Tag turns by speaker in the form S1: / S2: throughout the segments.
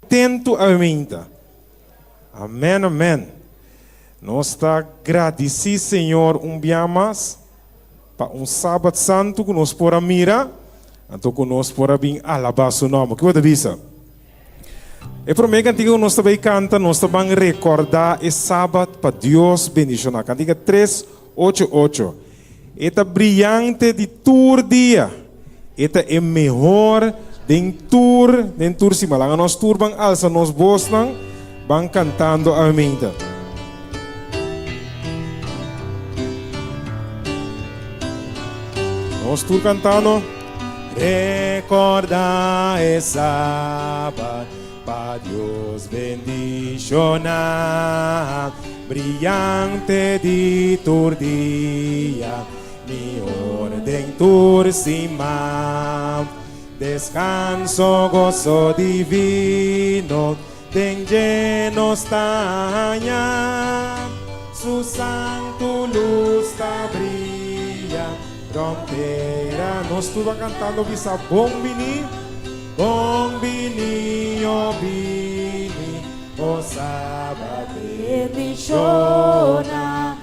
S1: atento a mim. Amém, amém. Nós está agradecidos, Senhor, dia mais para sábado santo que nós podemos mirar, então que nós podemos alabar seu nome. Que você avisa? E para mim, cantiga nós também canta, nós também recordar esse sábado para Deus bendicionar. Cantiga 388. Esta brilhante de tour dia. Esta é melhor den tour si malanga nós tour bang alça nós bosnang bang cantando amém. Nós tour cantando. Recorda esse sábado para Deus bendicionar, brilhante de tour dia, mi orden tur cima, descanso, gozo divino, den lleno estaña, su santo luz ta brilla, frontera, nos estuvo cantando visa bombini, bombini, oh bini, oh sábado bendicionar.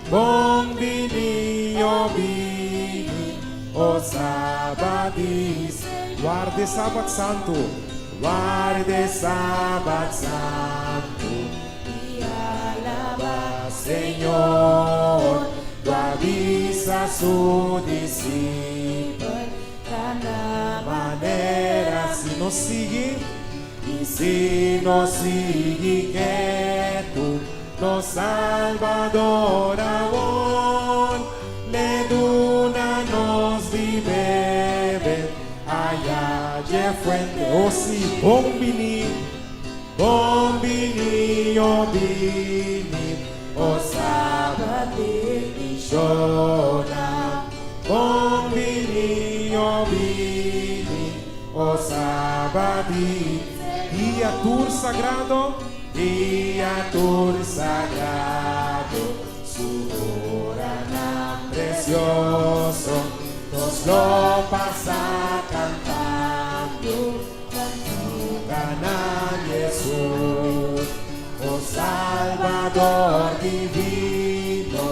S1: Bombini, oh bini, oh sabadis, guarde sábado santo, guarde sábado santo, y alaba Señor, lo avisa a su discípulo, cada manera si nos sigue, y si nos sigue que tú, nos Salvador aún, le duna nos vive, allá de fuente, oh sí, bombini, bombini, oh bini, oh sabadini, shona, bombini, oh bini, oh sabadini, dia tour sagrado. Dia tour sagrado, su hora precioso, nos lo pasa cantando, a Jesús, oh Salvador divino,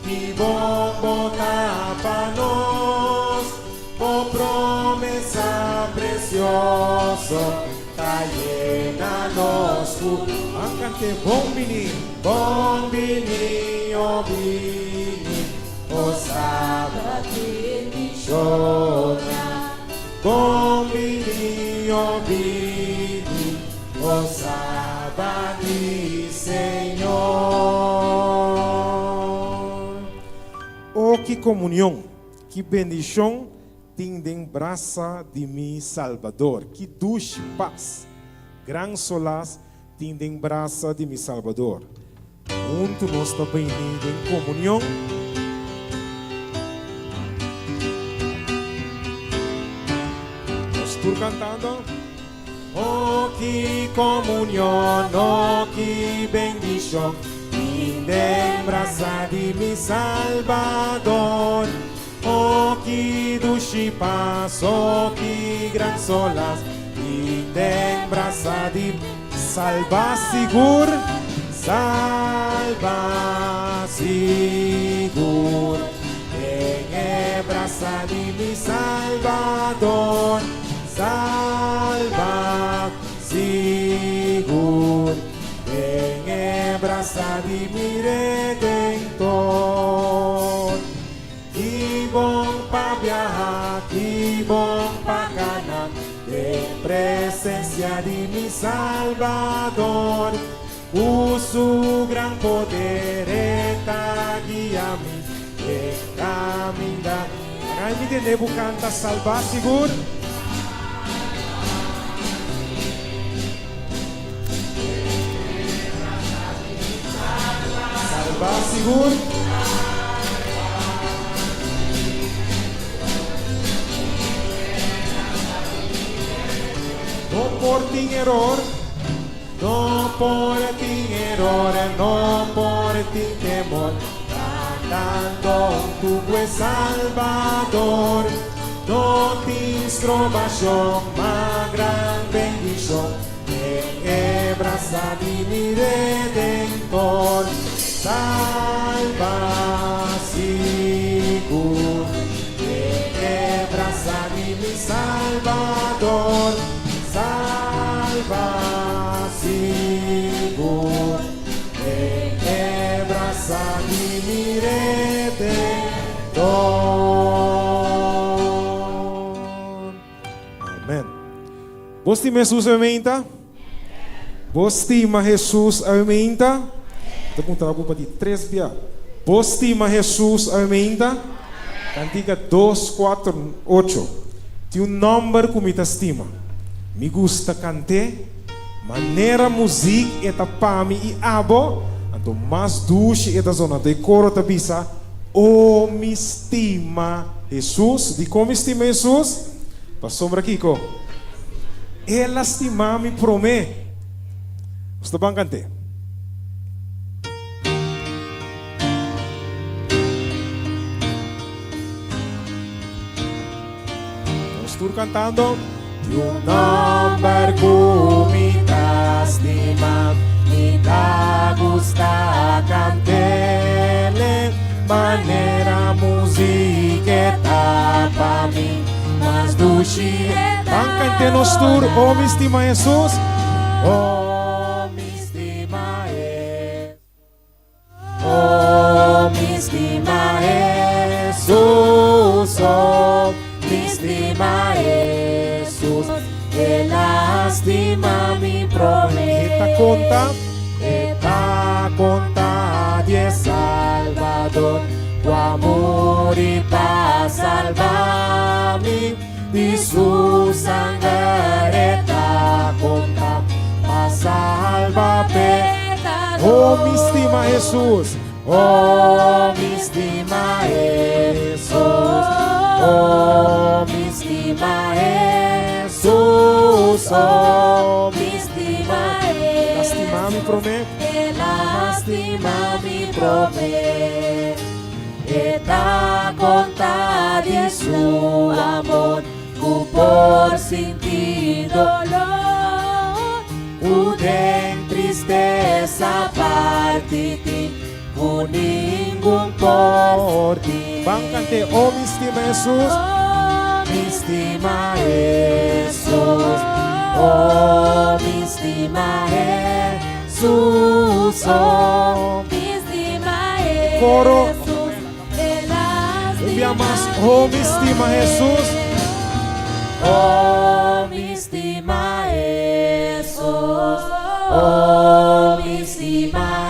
S1: y bombo tápanos, oh promesa precioso, llénanos tu cante bombini, bombini, oh bini, oh sabadini, shona, bombini, oh bini, oh sabadini, Señor. Oh, que comunhão, que bendição tem den braça de mi Salvador, que duche paz, gran solas tem den braça de mi Salvador. Junto nós também em comunhão. Nós estamos cantando. Oh, que comunhão, oh, que bendição, tem den braça de mi Salvador. Oh, que duche paz, oh, que gran solas, e tem braça de salva seguro, salva seguro, tem braça de mi Salvador, salva seguro, tem braça de mi Redentor. Que bom para viajar, que bom para ganar, de presencia de mi Salvador, su gran poder está guiando, de caminar. Agora me entender, canta salvar seguro. Salvar seguro. No por ti error, no por ti error, no por ti temor, cantando tu buen Salvador, no te instrumentación, más gran bendición, braza di mi Redentor, salva sigur, e braza di mi Salvador, salva sigur, e braza di mi Redentor. Amen. Vos estima Jesus amenta? Vos estima Jesus amenta? Estou contando para ti 3 dias. Vos estima Jesus amenta? Cantiga 2, 4, 8. Tem número que me estima. Me gusta cantar. Maneira música eta para mim e abo. Então mais duche eta zona. Então coro ta bisa. Oh, me estima Jesus. De como estima Jesus? Para sombra Kiko. Ela estima me promete. Gusto bang cante? Estou cantando. Tu nombre cumitas estima, me da gusta cantele, maneira música para mim, mas do chi. Bang cante nos tour, oh me estima Jesus, oh me estima Jesus, oh me estima Jesus, oh me estima Jesus, ela estima mi promete, eta conta de Salvador, o amor e paz salva-me. De su sangre ta conta, pa salva pecador. Oh, me estima Jesus. Oh, me estima Jesus. Oh, me estima Jesus. Oh, me estima Jesus. Lastima me promete. Lastima me promete. Eta conta de su amor. Por sentir dolor, de tristeza parte ti, con ningún por ti. Van cante, oh me estima Jesus, oh me estima Jesus, oh me estima Jesus, oh me estima Jesus. Coro, un día más, oh me estima Jesus. Oh, me estima Jesus, oh, me estima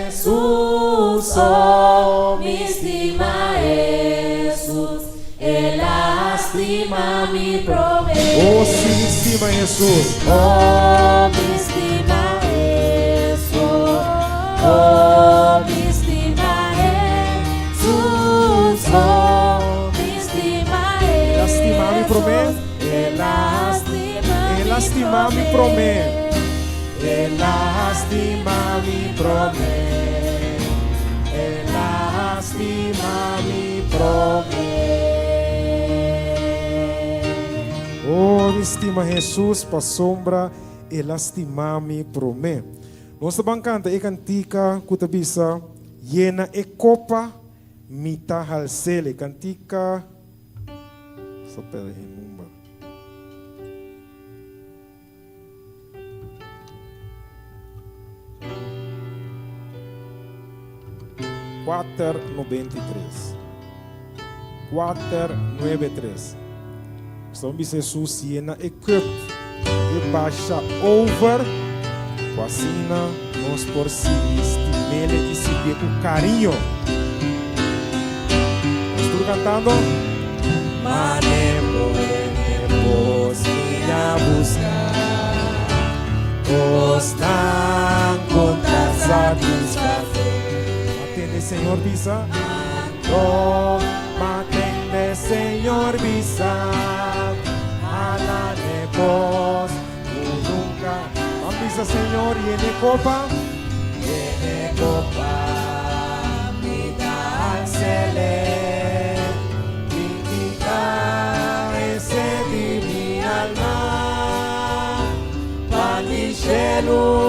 S1: Jesus, oh, me estima Jesus, ela estima mi promete. Oh, sim, me estima Jesus, oh, me estima Jesus, oh, me estima Jesus, oh, me estima me promete, ela estima me promete, ela estima me promete, ela estima me promete. Oh, me estima Jesus, para sombra, ela estima me promete. Nós também canta e cantica, kutabisa, llena e copa, mita halsele, cantica. Só pera aí, Mumba. Quatro 93. 493. Então, Jesus llena e cup e baixa over. Quasina nós por si estimele e se vê com carinho. Estou cantando. Manemos minha buscar, estão contra satisfazer. Atende, Senhor, visa. Atende, Senhor, visa. Alanemos, nunca. Visa, Senhor, e ele copa. E copa, me dá excelente. Cielo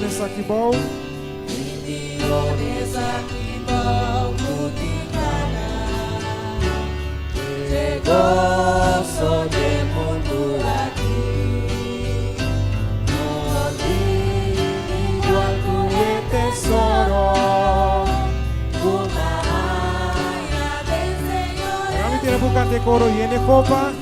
S1: millones aqui bom.
S2: Millones aquí bau multicana. Te gozo de mundo aquí. No igual tu tesoro. Una haya del Señor.
S1: Kami tiene bukan de coro y en copa.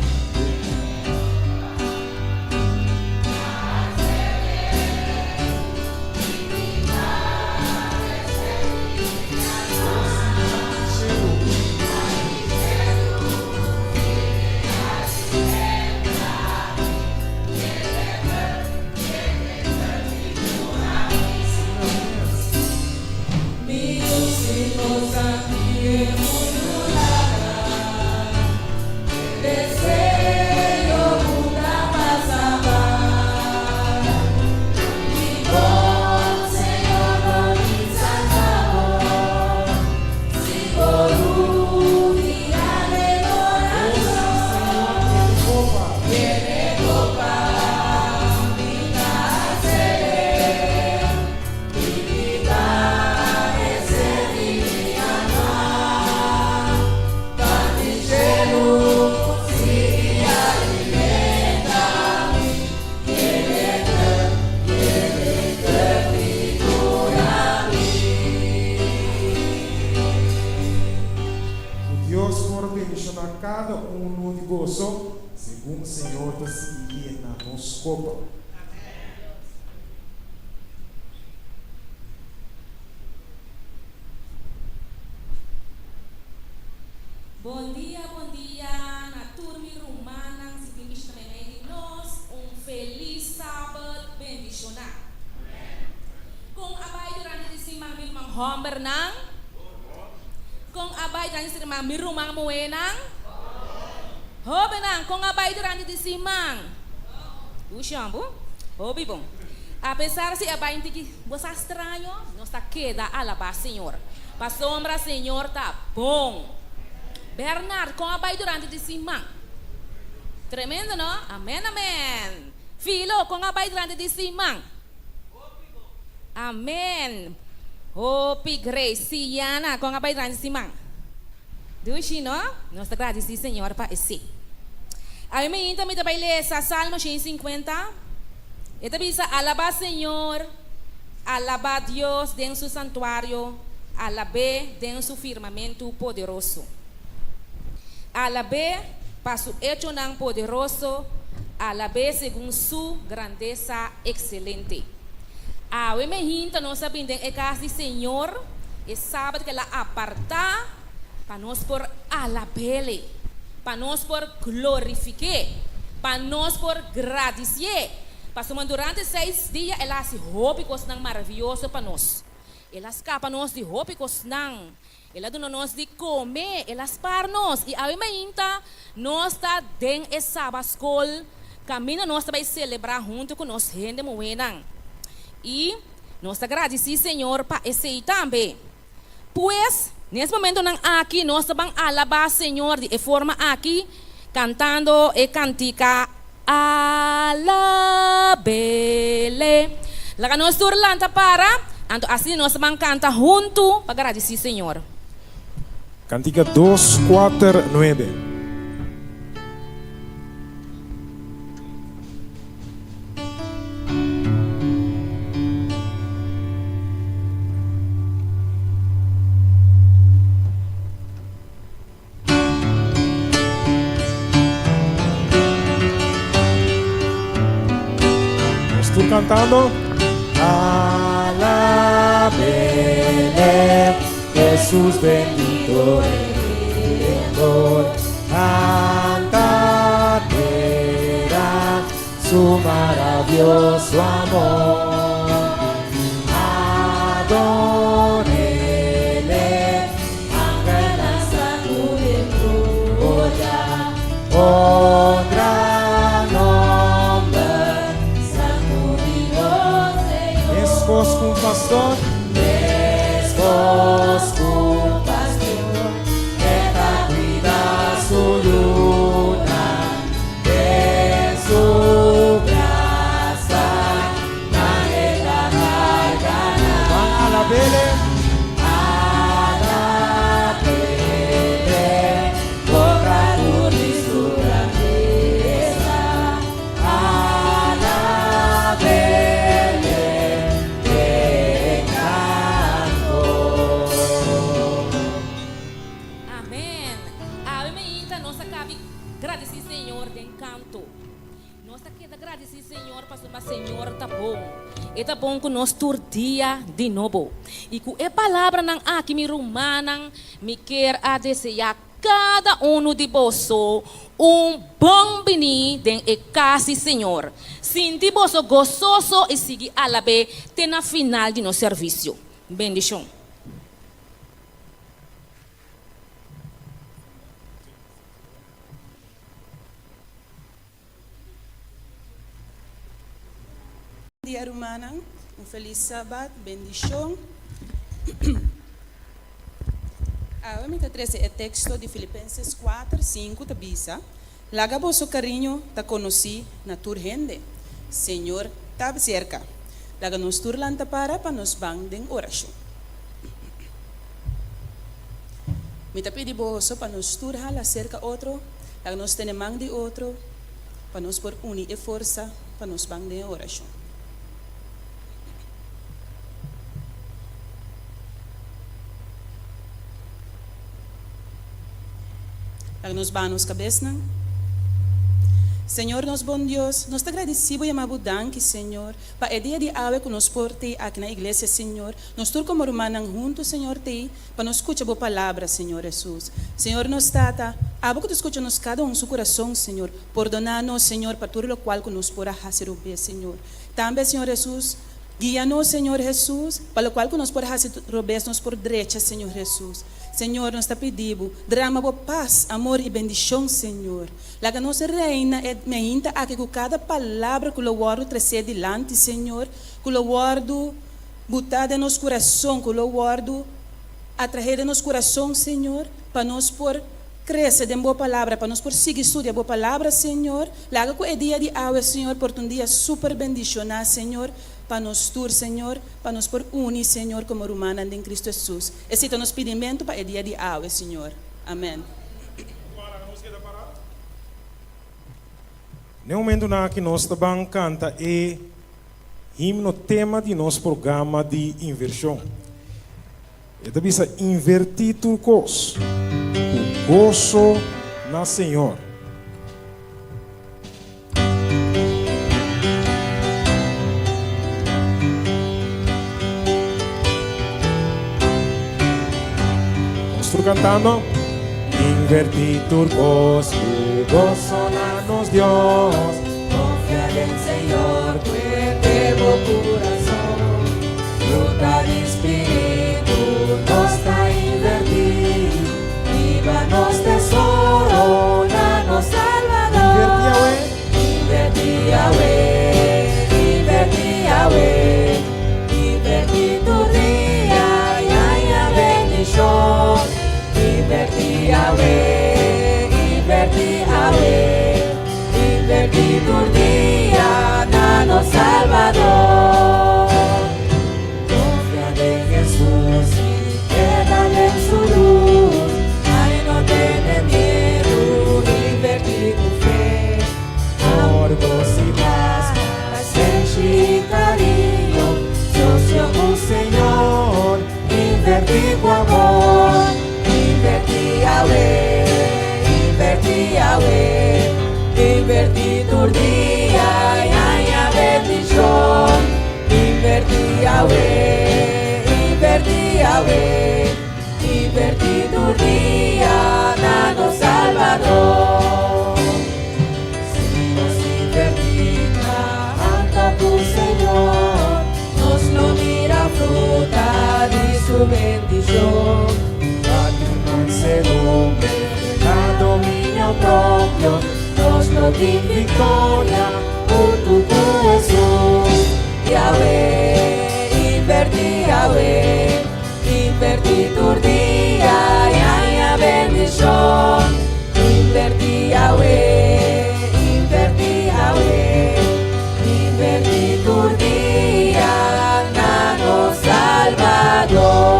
S1: Cada um de gozo, segundo o Senhor te seguir na nossa copa.
S3: Bom dia, na turma romana, se tem de nós, feliz sábado, bendicionado. Kung abay durante si Mami Mang Homber nang, kung abay durante si Mami Rumang Muenang, Hobenang, kung abay durante si Mang, Ushambu, Hobibong. Apesar si abay tiki, você estranho, não está queda alabar Senhor. Pa sombra Senhor tá bom. Bernard, kung abay durante si Mang. Tremendo, no? Amen, amen. Filo, kung abay durante si Mang. Amen. Hopi Grace, Siana, kung abay durante si Mang. Dushi, no? Nós agradecemos, Senhor, para esse. Aí me também vai ler essa Salmo 150. E também diz: alaba Senhor, alaba Deus em seu santuário, alabe em seu firmamento poderoso. Alabe para su hecho nan poderoso, alabe según su grandeza excelente. Aí me hinta nós sabendo é casa Senhor, e sábado que ela aparta para nós por alabele, para nós por glorificar, para nós por agradecer. Passamos durante 6 dias, ela se rópicos nang maravilhoso para nós. Ela escapa nós de rópicos nang, ela dona nós de comer, ela para nós. E aí ainda nós está dentro de sábado escola, caminho nós vai celebrar junto com nós gente moenang. E nós agradecemos Senhor para esse também. Pois nesse momento aqui nós vamos alabar Senhor de forma aqui cantando e cantica alabele. Lá nós turlanta para, então assim nós vamos cantar junto para agradecer Senhor.
S1: Cantica 249. Cantando alabele, Jesús bendito Redentor, cantar verá su maravilloso amor, adórele, ángeles acuden gloria, honra. Vos com pastor, vos com pastor, eta cuida su luna, de su graça, na
S3: con nuestro día de nuevo. Y con la palabra nang aquí mi rumana, me quiero a desear cada uno de vosotros bom bini den e casi Senhor. Sinti vosso gozoso e siga a la vez até na final de nosso serviço. Bendição.
S4: Dia Romana, feliz sábado, bendição. Vamos a trazer o texto de Filipenses 4, 5, da Bisa. Laga vosso carinho, ta conocí na turgente. Senhor, ta cerca. Laga nos turlanta para nos bang den oração. Me ta pedi vosso para nos turha la cerca outro, laga nos tenemang de outro, para nos por uni e força, para nos bang den oração. Nos banos cabeça. Senhor, nos bom Deus, nós te agradecemos e amamos danke, Senhor, para o dia de hoje que nos porte aqui na igreja, Senhor. Nós todos como humanos juntos, Senhor, para nos escutar a boa palavra, Senhor Jesus. Senhor, nos tata, abo que tu escuta-nos cada um seu coração, Senhor, perdonar-nos, Senhor, para tudo o qual que nos porá fazer o bem, Senhor. Também, Senhor Jesus, guia-nos, Senhor Jesus, para o qual que nos porá fazer o bem, nos por direita, Senhor Jesus. Senhor, nós te pedimos, drama boa paz, amor e bendição, Senhor. Laga nossa reina é meinta aqui com cada palavra que o guardo trazer delante, Senhor. Que o guardo botar em nosso coração, que o guardo atrair em nosso coração, Senhor, para nós por crescer de boa palavra, para nós por seguir estudar boa palavra, Senhor. Laga com o dia de hoje, Senhor, por um dia super bendicionado, Senhor. Para nos tur, Senhor, para nos por unir, Senhor, como humana em Cristo Jesus. Esse é o nosso pedimento para o dia de hoje, Senhor. Amém.
S1: No momento na que nós também canta é himno tema de nosso programa de inversão. É também invertir tudo coisa. O gozo na Senhor. Cantando invertir tu gozo na nos Dios,
S2: Confiar en Señor, cuente tu corazón, fruta de espíritu, nos está invertir, viva nos tesoro, na nos Salvador, invertir Yahweh, invertir Yahweh, invertir tu día, ya bendición. Invertir Yahweh, invertir Yahweh, invertir tu día, nano Salvador. Confía en Jesús y quédale en su luz. Ay, no tiene miedo, invertir tu fe. Amor, gozo y paz, paciencia y cariño. Socio con Señor, invertir tu amor. Invertir Yahweh, invertir tu día, ya bendición. Invertir Yahweh, invertir tu día, nano Salvador. Si nos invertir, anta tu Señor, nos lo mira fruta de su bendición. Mansedumbre, la dominio propio, nos lo di victoria por tu Jesús. Yahweh, invertir tu día, ya bendición. Invertir Yahweh, invertir tu día, nano Salvador.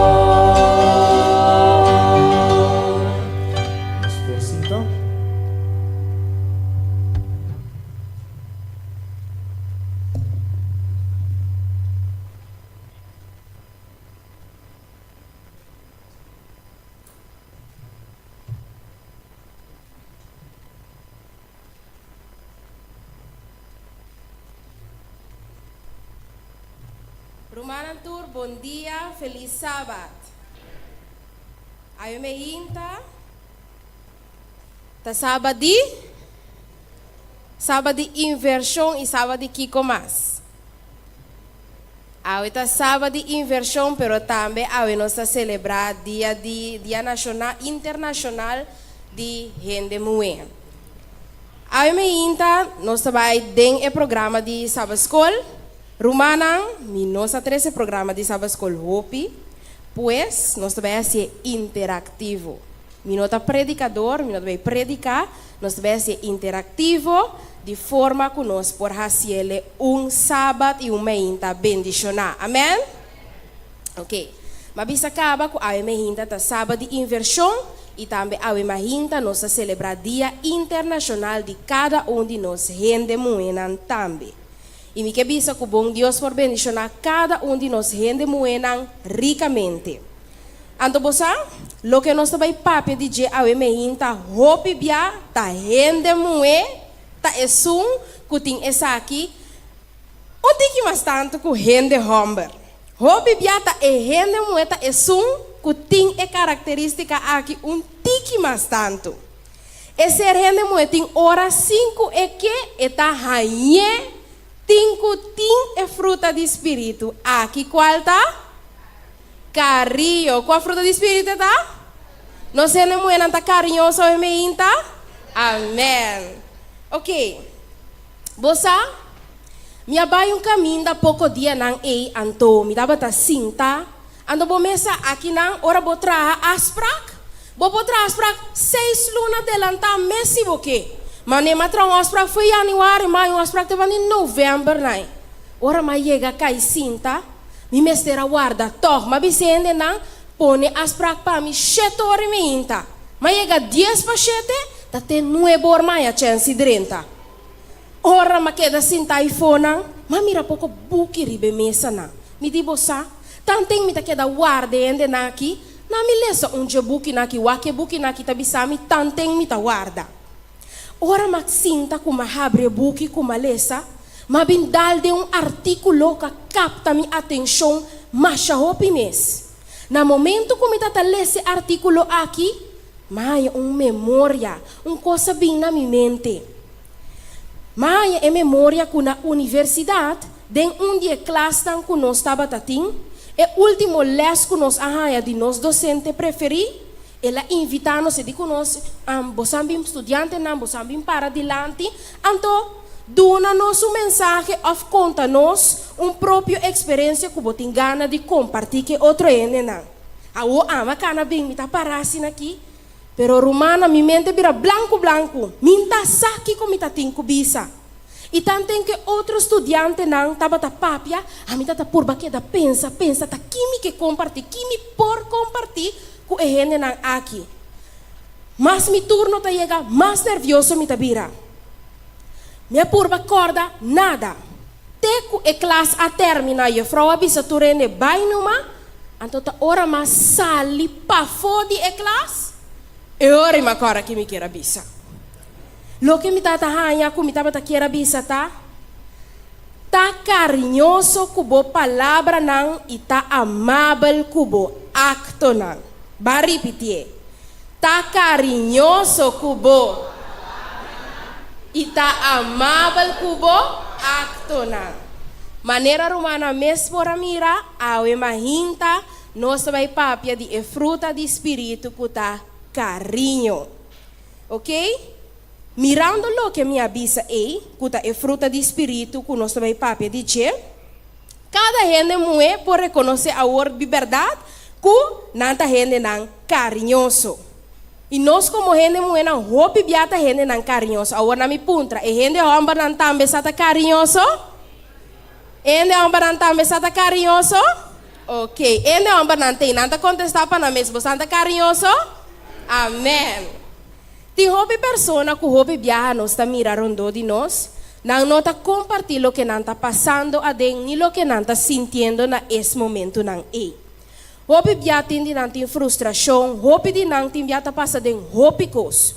S5: Rumanantur, bom dia, feliz sábado. Ayo me inta. Ta sábado inversão e sábado Kiko Mas. Ayo ta sábado inversão, pero também ayo nós celebrar dia nacional, internacional de Gente Mue. Ayo me inta, nós vai den o programa de sábado escola. Rumanang, nós temos o programa de sábado escola Hopi, pois nós vai ser interativo. Minota predicador, minota vai predicar, nós vai ser interativo de forma que nós por fazer sábado e meinta bendicionar. Amém? Ok. Mas bisa acaba com a meinta ta sábado de inversão e também a meinta nós celebrar dia internacional de cada de nós gente muenan também. E me que bisa que bom Deus por bendicionar cada de nós gente muenan ricamente. Anto bosa, lo que nós vai papi de a meinta hopi bia ta gente mue ta esum kuting esaki o tiki mas tanto ku gente homber. Hopi bia ta gente mue ta esum kuting característica aqui tiki mas tanto. Esse gente mue ting hora 5 que eta haie ting fruta de espírito. Aqui qual tá? Carinho. Qual fruta de espírito tá? Não sei nem muito não tá carinhoso ou meinta? Amém. Ok. Bosa, minha bai caminho da pouco dia nang anto, me dava ta cinta. Ando bomesa aqui nang ora botra asprak. Botra asprak 6 luna delanta messi boke. Mas nem matrão asprak foi januário, maio asprak tava em novembro nai. Ora mais chega cai cinta. Mi mestera guarda, toh, ma bisende nang pone asprak pa mi 7 ore mi inta. Ma chega 10 pa 7, ta te 9 ore mai a chance 30. Ora ma queda cinta iPhone, ma mira pouco buki ribe mesa na. Mi di bosa, tanteng mi ta queda guarda ende naki, na mi lesa unje buki naki, wake buki naki ta bisami, tanteng mi ta guarda. Ora ma cinta kuma abre buki kuma lesa, ma bindal de artículo que capta minha atenção, mas hopi mes. Na momento que me tá ler esse artículo aqui, mas memória, coisa bem na minha mente. Mas é memória que na universidade, den dia classe que nós estava tatim, é último les que nós arranha de nós docente preferi, ela invita-nos e diz que nós, bosambim estudante, bosambim para adiante, então dona-nos mensagem ou conta-nos própria experiência que você gana de compartilhar com outro ene não. Awo ama kana bem me tá parassin aqui, pero romana mi mente vira branco, minta saki como tá tinco bisa. E tanto que outro estudante não tava ta papia, a mim tá por baque da pensa, tá kimi que compartilhar, kimi por compartilhar com ene não aqui. Mas mi turno tá chega, mais nervioso me tá vira. Minha purba corda, nada. Teco e classe a termina e frau abisa turene bai numa, anto ta ora ma sali pa fodi e classe, e ora ma cora que me quer abisa. Lo que me tata hanya ku me tata quer abisa ta carinhoso kubo palavra nang ita amável kubo acto nang. Ba repetir. Ta carinhoso kubo ita amável kubo acto na. Maneira romana mes por mira, awe mahinta, nós vai papia de fruta de espírito kuta carinho. Ok? Mirando lo que me avisa kuta fruta de espírito que nós vai papia de che. Cada gente mue por reconhecer a liberdade, que nanta gente não carinhoso. E nós como gente muena hopi biata gente nan carinhoso. Agora me puntra, e gente homem nan tambe sata carinhoso? Gente homem nan tambe sata carinhoso? Ok. Gente homem nan tem nanta contestar para na mesmo santa carinhoso? Amém. Tem hopi persona que hopi biata nos ta mirarondo de nós, não nota compartilhar lo que nan ta passando a den ni lo que nan ta sintiendo na esse momento nan Hopi biatin di nanti frustração, hopi di nanti biata passa den hopi kos.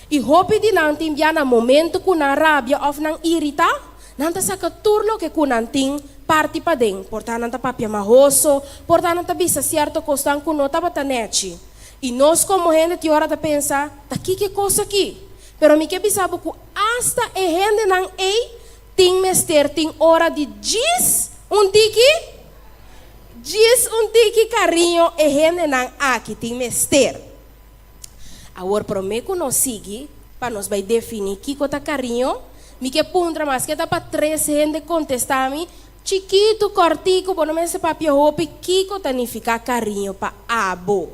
S5: E hopi di nanti biana momento ku na rabia of nang irita, nanta sa katurlo ke ku nanting parte para dentro, portanto não tá papia marroso, portanto não tá bisa certo costan com nota batanete. E nós como gente tem hora de pensar, tá aqui que coisa aqui. Pero me que bisa que hasta e gente não tem mester, tem hora de diz um tiki carinho e gente não aqui tem mester. Agora prometo nós seguir para nós vai definir que tá carinho. Me que puntra mas que tá para três gente contestar-me chiquito, cortico, bom não se papia roupa, que significa carinho para abo.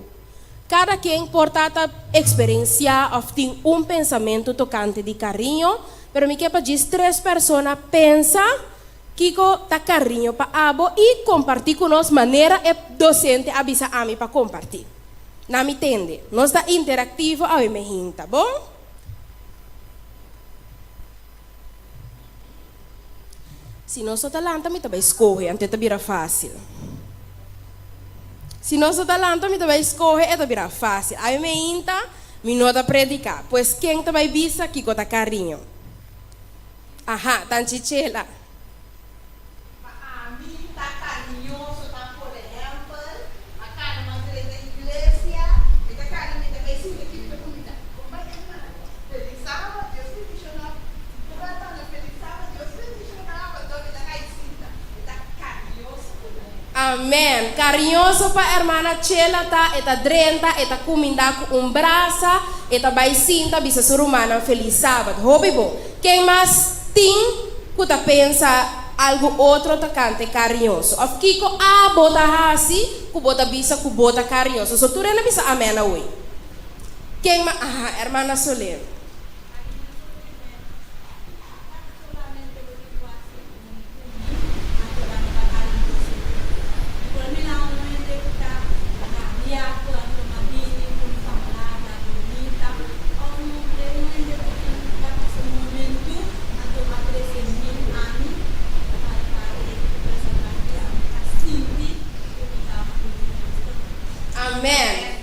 S5: Cada quem porta experienciar ou tem pensamento tocante de carinho, pero me que para diz três pessoas pensa Kiko tá carinho para abo e compartir com nós maneira é docente avisa a mim para compartir. Não me entende? Nós está interativo ao me tá bom? Se nós só talanta, me também escorre, antes de virar fácil. Se nós só talanta, me também escorre, é de virar fácil. Aí me inta, me nota predicar. Pois quem também visa, Kiko tá carinho. Aham, tan chichela. Amém. Carinhoso para a irmã Chela, tá? Eta drenta, eta comida com braça, eta baicinta, bisa surumana, feliz sábado. Hobby bom. Quem mais tem, que pensa algo outro, tá cante carinhoso. Of Kiko, bota hasi, ku bota bisa, ku bota carinhoso. So, tu rena bisa amém hoje. Quem mais, irmã Solene.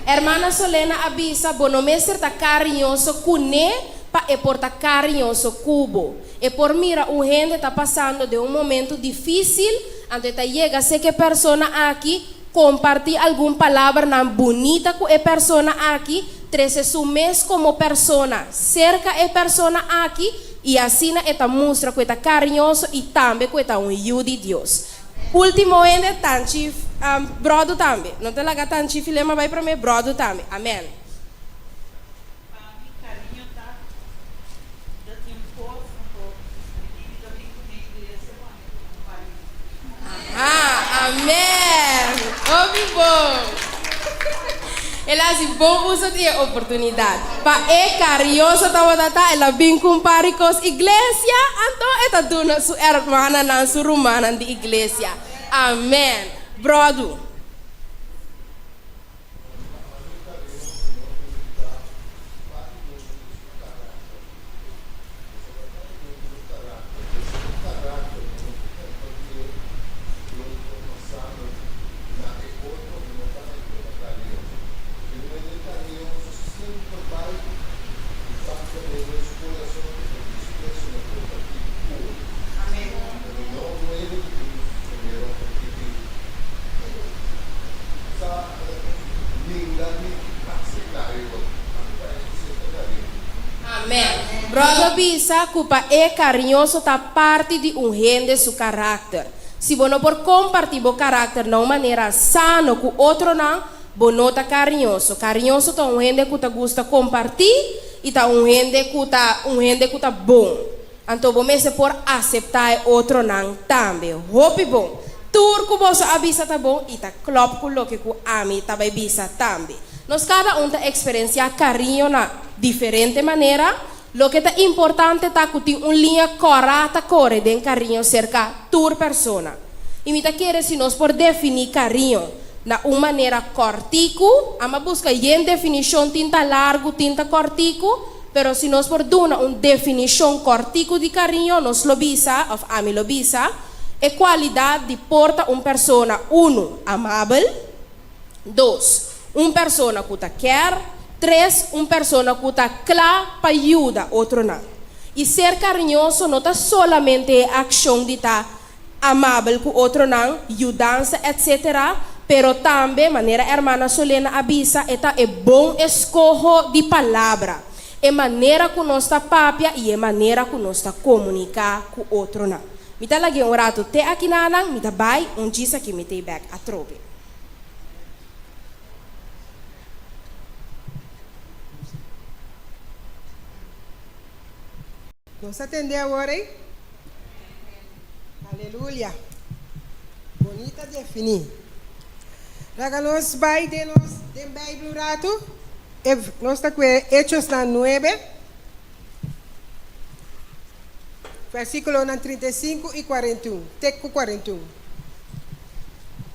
S5: Hermana Solena avisa, bono mestre tá carinhoso cune pa e porta carinhoso cubo. E por mira o gente tá passando de momento difícil, ante tá chega sei que persona aqui compartir alguma palavra na bonita com a persona aqui, trece su mês como persona, cerca a persona aqui e assim eta mostra que tá carinhoso e também que tá de Deus. Último ende tanti brodo também. Não te laga tanti filema vai para mim brodo também. Amém. Amém. Ouvi bom. Ele assim bom uso de oportunidade. Pa é carinhoso tava data ela vem compare com as igreja, então eta dona su hermana na su romana de igreja. Amém. Brodo. Brodo bisa cupa é carinhoso tá parte de gente seu caráter. Se você não por compartilhar o caráter de uma maneira sana com outro não, você não tá carinhoso. Carinhoso tá gente que tá gosta compartilhar e tá gente que tá bom. Então você por aceitar outro não também. Hope bom. Turco você avisa tá bom e tá klop com o que ku ami tá vai bisa também. Nós cada tá experienciar carinho na diferente maneira. Lo que é importante é que tem uma linha correta corre de carinho cerca tua persona. E me quer se nós por definir carinho na uma maneira cortico, ama busca em definição tinta largo, tinta cortico, pero se nós por dar uma definição cortico de carinho, nós lo bisa, of ami lo bisa, é qualidade de porta uma persona, amável, dois, uma persona que quer, 3, uma pessoa que está clara para ajudar outro não. E ser carinhoso não está solamente a ação de estar amável com o outro não, ajudança, etc. Pero também, maneira hermana Solena avisa, é bom escorro de palavra. É maneira que nós está papia e é maneira que nós está comunicar com o outro não. Me tá lagi rato te aqui na lang, me tá vai dia que me te back a trobe.
S6: Nos atender agora, hein? Aleluia. Bonita definir. Raga nós vai de nós, de Bíblia um rato. Nós está com Hechos na 9. Versículo 35 e 41. Teco 41.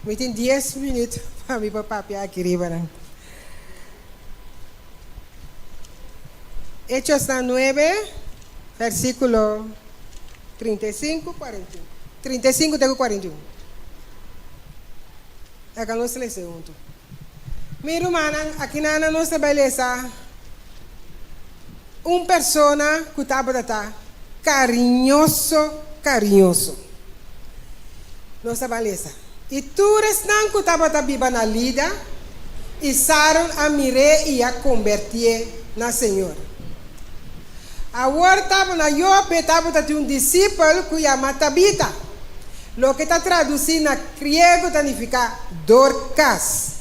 S6: Me tem 10 minutos para me papiar aqui, riba. Hechos na 9. Versículo 35, 41. 35 até 41. Acá nós lemos junto. Meu irmão, aqui na nossa beleza, persona que está carinhoso. Nossa beleza. E tu restan que está viva na lida, e saram a mire e a convertir na Senhor. Agora estava na Jope, estava um discípulo que chama Tabita. Lo que está traduzido na grego significa Dorcas.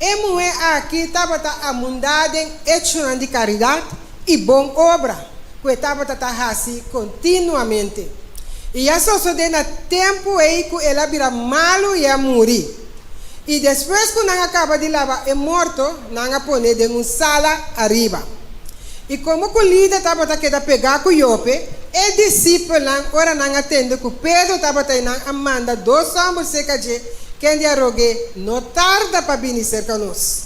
S6: E mulher aqui estava a mundar em hecho de caridade e boa obra, que estava assim continuamente. E já só na tempo aí que ela vira malo e a morrer. E depois que não acaba de lavar é morto, não põe em uma sala arriba. E como o líder estava a pegar com o Jope, o discípulo ora não atende que Pedro estava a mandar 2 homens que ele rogue não tarda para vir cerca nós.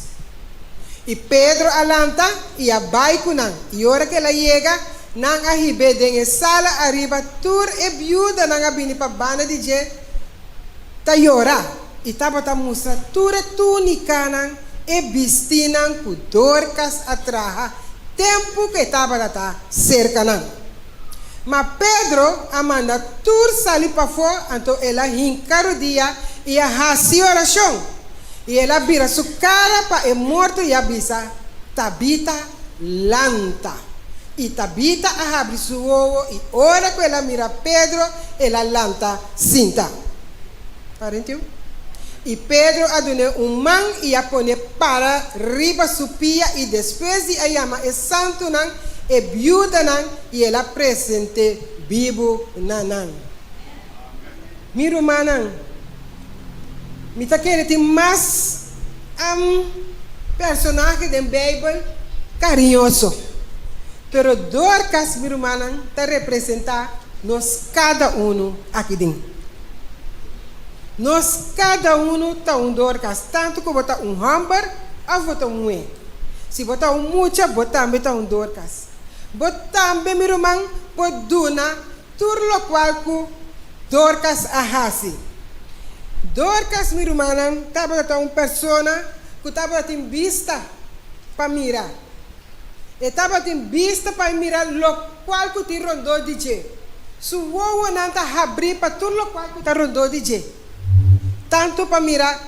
S6: E Pedro alanta e abai com nós. E ora que ela chega, não arribe em sala arriba, tur e viúva não abini para banda de je, ta llora. E estava a mostrar tur e túnica e vestina com Dorcas atrás. Tempo que estava cerca não. Mas Pedro amanda tur sali para fora, então ela hincaro dia e a hasi oração. E ela vira sua cara para o morto e avisa Tabita lanta. E Tabita abre seu ovo e ora que ela mira Pedro, ela lanta cinta. Parentiu? E Pedro adune man e a pone para riba sua pia e depois de a chama é santo nan e viúva nan e ela presente vivo nanan. Miro manan. Me tá querendo ter mais personagem da Bíblia carinhoso. Pero Dorcas, miro manan, tá representar nós cada aqui dentro. Nós cada está Dorcas, tanto que botar hambúrguer ou botar ué. Se botar mucha, botar também Dorcas. Botar também, meu irmão, pode duna, tudo lo qual que Dorcas ahasi. Dorcas, meu irmão, estava persona que estava em vista para mirar. Estava em vista para mirar lo qual que te rondou de je. Su uovo não está abrir para tudo lo qual que te rondou de je. Tanto para mirar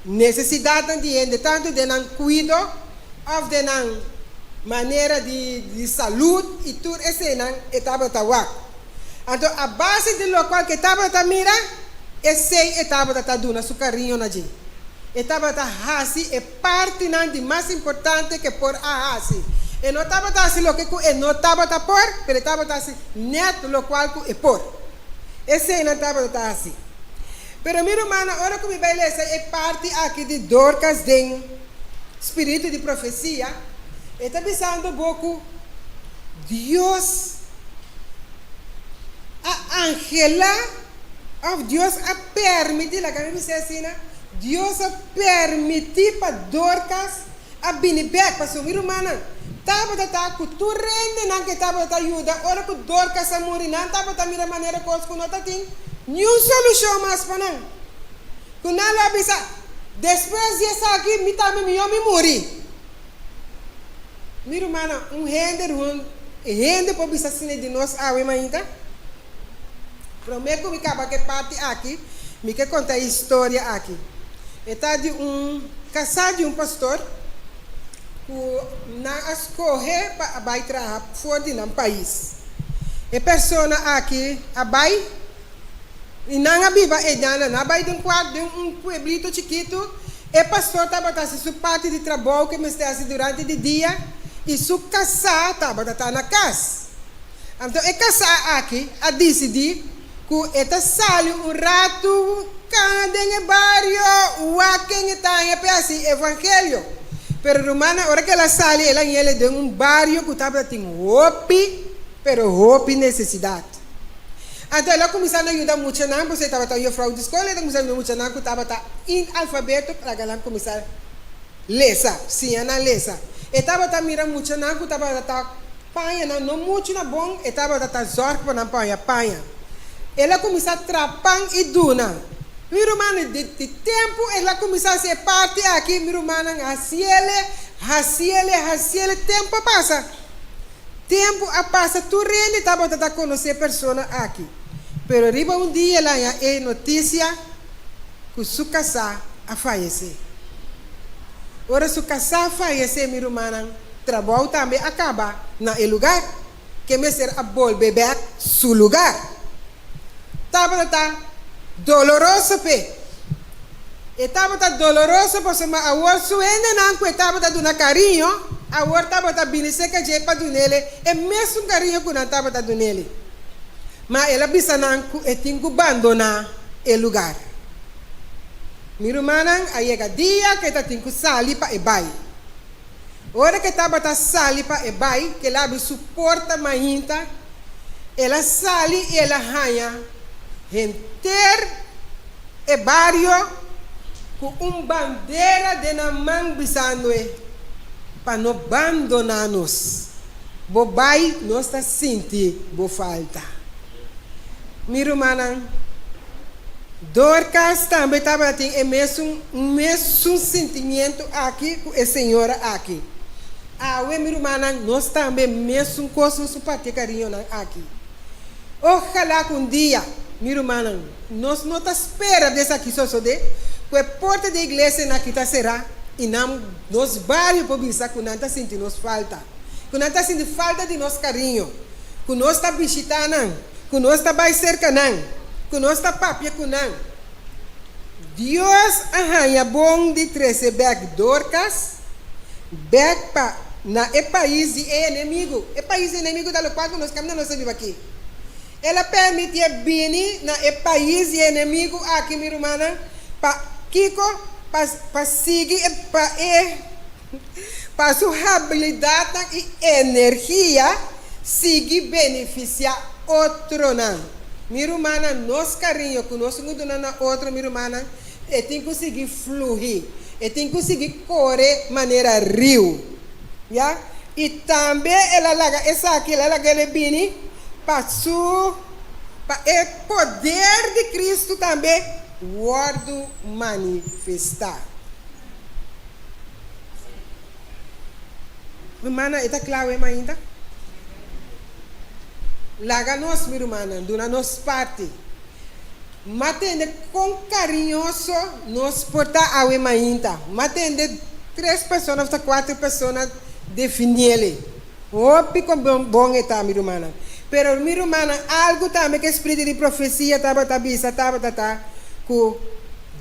S6: necessidade de gente, tanto de não cuido, ou de não maneira de saúde e tudo esse não estava a então a base de lo qual que estava a mirar, esse estava a dar seu carinho na gente. Estava a hasi é parte não de mais importante que por a hasi. E não estava a assim lo que não estava a por, mas estava a assim neto lo qual que é por. Esse não estava a assim. Pero minha irmã, agora que me vai ler é parte aqui de Dorcas, de espírito de profecia, está pensando um pouco, Deus, a angela, Deus a permitir, la que me dice assim, Deus a permitir para Dorcas a vir back, para sua irmã, estava a que tu rende, não que estava a ajuda, agora que Dorcas a morrer, não estava a mirar maneira coisa que não está tendo. Nenhuma solução mais para não. Quando ela avisa, depois de estar aqui, me também me morri. Minha irmã, rende para pensar assim de nós, ainda. Pero me que parte aqui, me que conta a história aqui. Está de casal de pastor que na escorre para vai trabalhar fora do país. E pessoa aqui vai e não viva edana, não vai de quarto de pueblito chiquito. E pastor estava fazendo sua parte de trabalho que me está durante o dia e sua casa estava na casa. Então, é casar aqui a decidir que está saindo rato cada em barrio o quem está em assim evangelho. Pero romana, hora que ela sai, ela é de barrio que estava tendo roupa, pero roupa necessidade. Então, ela começou a ajudar muito, você estava tendo fraude de escola, ela começou a ajudar muito, que estava em alfabeto, para ela começar a ler, sim, a ler. Estava mirando muito, que estava panha, não muito na bom, estava zork para panha. Ela começou a trapar e duna. Minha irmã, de tempo, ela começou a ser parte aqui, minha irmã, haciele, tempo passa. Tempo passa, tu rende, estava a conhecer pessoas aqui. Pero arriba dia, ela é notícia que sua casa a falecer. Ora, sua casa a falecer, minha irmã, trabalho também acaba no lugar que me ser a volver back seu lugar. Estava doloroso pe. Estava doloroso porque a hora suene não que estava dando carinho, a hora estava binise que je para nele, é mesmo carinho que não estava dando nele. Mas ela bisa não que tinha que abandonar o lugar. Minha irmã, aí é dia que ela tinha que sair para o bairro. Ora que estava sali para e bai, que ela suporta mainta, ela sali e ela hanha, enter e barrio com bandeira de na mão bisando para não abandonar-nos. Bo bai nós está sentindo bo falta. Minha irmã, Dorcas também estava tendo o mesmo sentimento aqui com a senhora aqui. Minha irmã, nós também mesmo coisa super carinho aqui. Ojalá que dia, minha irmã, nós não espera dessa aqui só de que a porta da igreja aqui será e não nos vários pobres que não está sentindo falta, que não está sentindo falta de nosso carinho, que nós está visitando, que nós está bem cerca que nós está papia com não. Deus arranha bom de trazer back Dorcas, back para na país de inimigo. É país inimigo da qual nós caminhamos nós aqui. Ela permite vir na país de inimigo aqui, minha irmã, para Kiko, para seguir, para sua habilidade e energia, seguir beneficiar outro não. Minha irmã, nós carinho que nós não damos outro, minha irmã, e tem que conseguir fluir, e tem que conseguir correr de maneira rio, yeah? E também ela larga essa aqui, ela larga bini para o poder de Cristo também guardo manifestar. Irmã, está claro, irmã ainda? Laga nós, minha irmã, dona nossa parte. Matende com carinhoso nos portar a irmã ainda. Matende 3 pessoas, 4 pessoas definir-lhe. O pico bom está, minha irmã. Pero, minha irmã, algo também que espírito de profecia estava que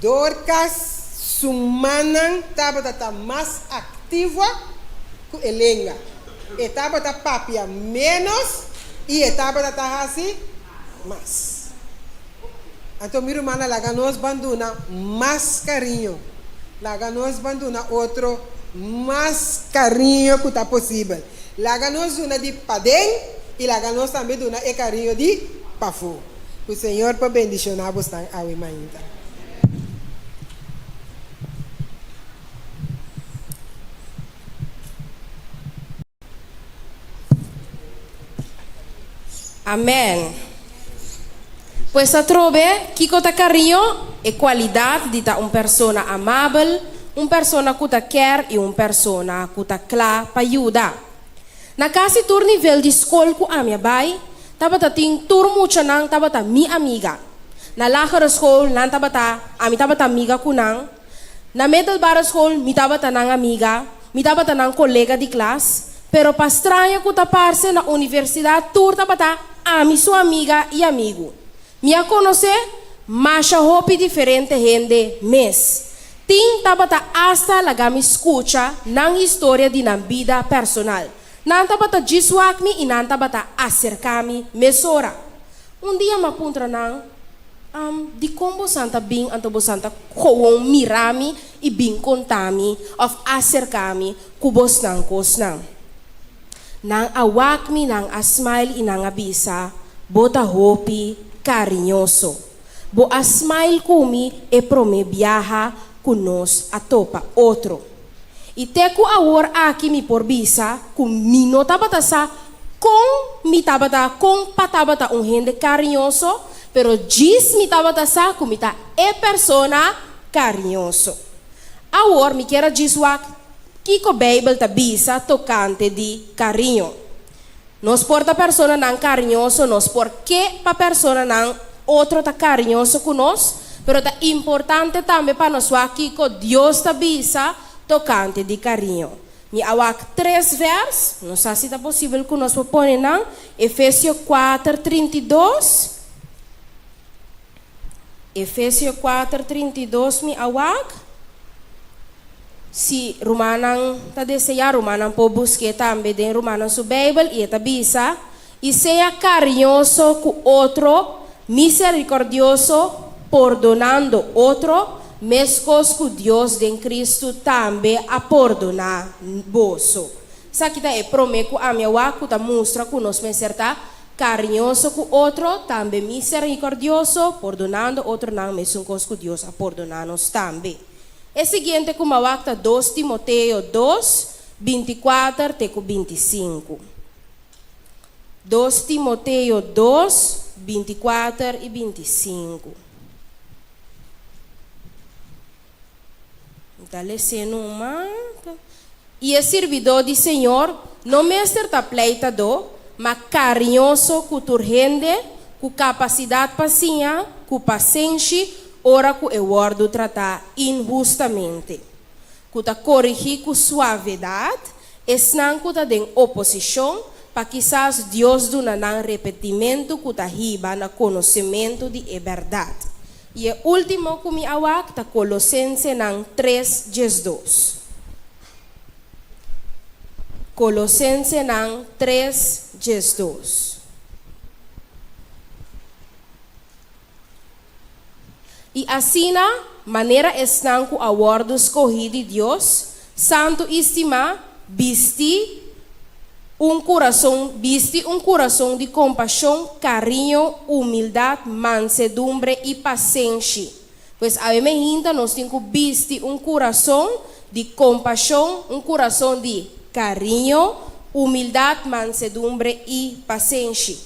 S6: Dorcas, sumana, estava mais ativa que Elenga. Estava papia menos e estava assim mais. Então, minha irmã, laga nos banduna mais carinho. Laga nos banduna outro mais carinho que está possível. Laga nos una de padem e laga nos também una e carinho de pafu. O Senhor para bendicionar você a irmã ainda.
S5: Amém. Pois a trove, Kiko ta carinho e qualidade de uma pessoa amável, uma pessoa que ta quer e uma pessoa que ta clara para ajudar. Na casa do nível de escola que a minha bai, tabata ting turmo nang tabata mi amiga. Na lagere school, nan tabata, ami tabata amiga kunang. Na middelbare school, mi tabata nang amiga, mi tabata nang colega di klas. Pero pa estranho ku taparse na universidade, tur tabata, ami sua amiga e amigo. Mi a conhecer, mas hopi diferente gente mes. Ting tabata hasta lagami escucha nang história de na vida personal. Nan tabata jiswakmi e nan tabata acercami mesora. Dia mapuntra nang di combo santa bing antobo santa kowong mirami e bing kontami of acercami kubos nang kos nang. Nang awakmi nang asmile e nang abisa, bota hopi carinhoso. Bo asmile kumi e prome viaja kunos atopa outro. E teku awor aqui mi por bisa, com mino tabata sa, com mi tabata, com patabata gente carinhoso, pero diz mi tabata sa, com mita e persona carinhoso. Awor mi quero dizwak, kiko Bible ta bisa tocante di carinho. Nos porta persona nan carinhoso, nos por que pa persona nan outro ta carinhoso conosco, pero ta importante também para nós aqui que Deus ta bisa tocante de carinho. Mi awak 3 vers, não sei se está possível que nós põe não, Efésios 4:32. Efésios 4:32 mi awak. Si Romanan ta deseja Romanan po busque também de Romanan su Bible e ta bisa e seja carinhoso com outro, misericordioso, perdonando outro, mescos que Deus de Cristo também a perdonar vosso. Sa kita é prometo a minha waku ta mostra que nós mencerta carinhoso com outro, também misericordioso, perdonando outro não mescos que Deus a perdonar nos também. É seguinte como a wakta 2 Timoteo 2:24 até 25. 2 Timoteo 2:24 e 25. Dale uma. E é servidor do Senhor, não mestre ta pleitador, mas carinhoso, com turgente, com capacidade paciência, com paciência, ora com o word tratar injustamente. Com ta corrigir com suavidade, esnan com ta den oposição, para quizás Deus do nan repetimento com ta riba na conhecimento de verdade. E o último que me awak ta Colossenses 3:2. Colossenses 3:2. E assim, maneira estão com a word escolhida de Deus, santo estima, viste um coração de compaixão, carinho, humildade, mansedumbre e paciência. Pois a ainda nós temos que vestir um coração de compaixão, um coração de carinho, humildade, mansedumbre e paciência.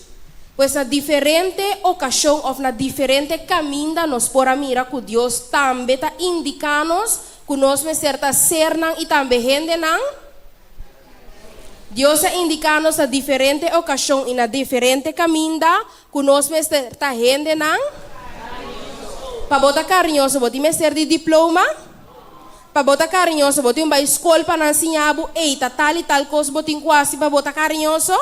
S5: Pois na diferente ocasião ou na diferente caminho nós podemos mirar que Deus também está indicando-nos que nós precisamos ser e também gente não. Deus está indicando-nos na diferente ocasião e na diferente caminho que nós precisamos gente não. Para botar carinhoso, botar ser de diploma. Para botar carinhoso, botar uma escola para ensinar, eita, tal e tal coisa, botar quase para botar carinhoso.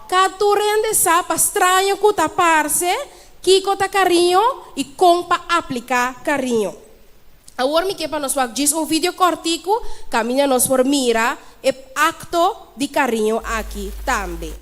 S5: Caturende sa para estranho que tá parce, que tá carinho e compa aplicar carinho. Agora me que para nós diz vídeo cortico, caminha nós por mira, é acto de carinho aqui também.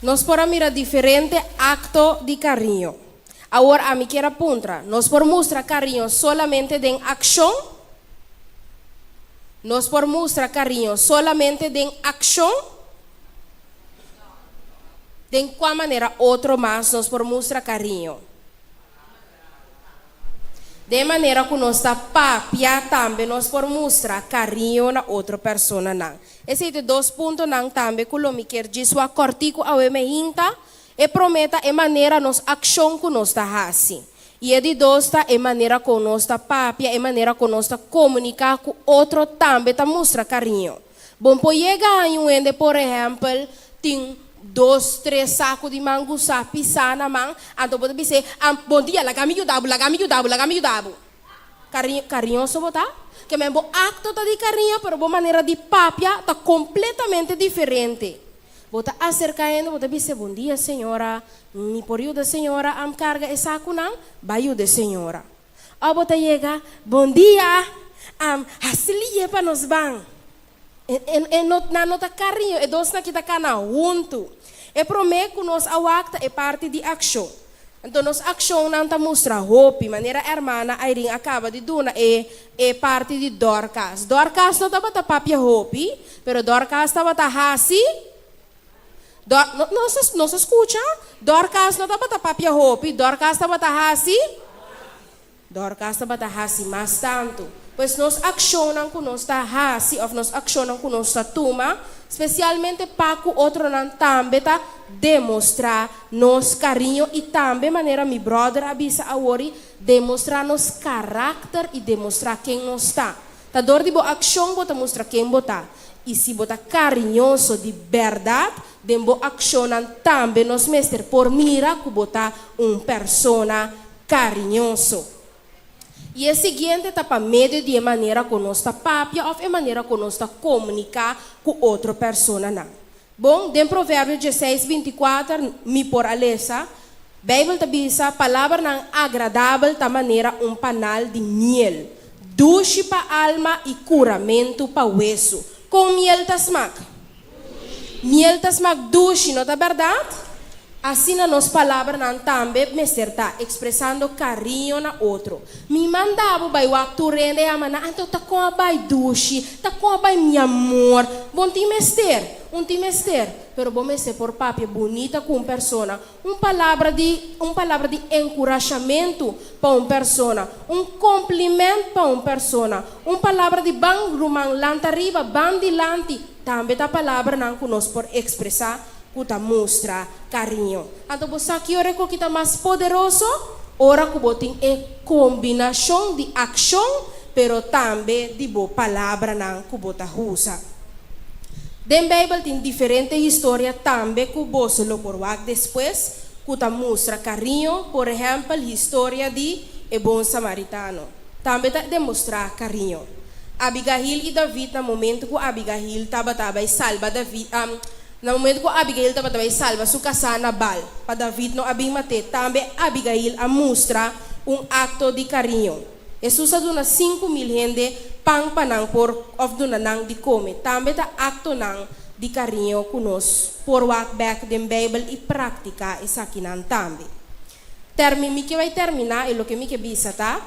S5: Nós podemos mirar diferente acto de carinho. Agora, a mim quero apontar, nós podemos mostrar carinho solamente em ação. Nós podemos mostrar carinho solamente em ação. De qual maneira outro mais nós podemos mostrar carinho? De maneira que nós está papia também nós podemos mostrar carinho na outra pessoa não. Esses dois pontos não também que eu me quero dizer a cortico ao emehinta e prometa é maneira nos ação que nós está assim. E é de dois é maneira que nós está papia é maneira que nós está comunicar com outro também tá mostra carinho. Bom pode chegar em um por exemplo tem 2, 3 sacos de mango sa pisar na mão, então pode dizer, bom dia, lagami yudabo. Carinhoso botar? Que mesmo acto tá de carinho, pero boa maneira de papia tá completamente diferente. Bota acercando, bota dizer, bom dia, senhora, mi por da senhora, am carga e saco não, baio de senhora. A bota chega, bom dia, hasili para nos bang. Na nota carinho, e dois na kita cana junto. E promete que nós awakta é parte de ação. Então, nós ação não está mostra hope, maneira hermana, Irene acaba de duna é parte de Dorcas. Dorcas não estava a papia hope, pero Dorcas estava a hasi. Não se escuta? Dorcas não estava a papia hope, Dorcas estava a hasi. Dorcas estava a hasi mais tanto. Pois nós acionam com nossa hasi, ou nós acionam com nossa tuma, especialmente para que o outro não também tá demonstrar nos carinho e também maneira meu brother avisa a ori demonstrar nos caráter e demonstrar quem nós está. Tá dor de boa ação bota mostrar quem bota. E se bota carinhoso de verdade, de boa ação também nos mestre por mira que bota persona carinhoso. E o seguinte está para meio de maneira que nós está papia ou de maneira que nós está comunicar com outra pessoa não. Bom, em Provérbios 16, 24, me por alessa, Bíblia está dizendo, a palavra não agradável da maneira panal de miel, doce para alma e curamento para o hueso. Com miel está smack. Miel está smack doce, não é verdade? Assim na nossa palavra não também me está expressando carinho na outro. Me mandava vai o acto rende a mana, então tá com a bai doce, tá com a bai meu amor. Bom ti mester, pero bom mester por papia bonita com persona, palavra de encorajamento para persona, cumprimento para persona, palavra de bang rumang lanta riba, bang dilante, também tá palavra não conosco por expressar que mostra carinho. Então, você aqui ora que está mais poderoso, ora que botem é combinação de ação, pero também de boa palavra não que bota usa. Den Bíblia tem diferentes histórias também que você lo por wak depois que mostra carinho, por exemplo, a história de o bom samaritano. Também está demonstrar carinho. Abigail e David, no momento que Abigail estava salva David, no momento que Abigail estava salva sua casa na Bal, para David não abing mate, também Abigail a mostra acto de carinho. Jesus aduna 5,000 gente pang panang por of duna nang de come. Também tá acto nang de carinho conosco por walk back den Bible e prática essa aqui nan também. Mi que vai terminar e lo que mi que bisa tá?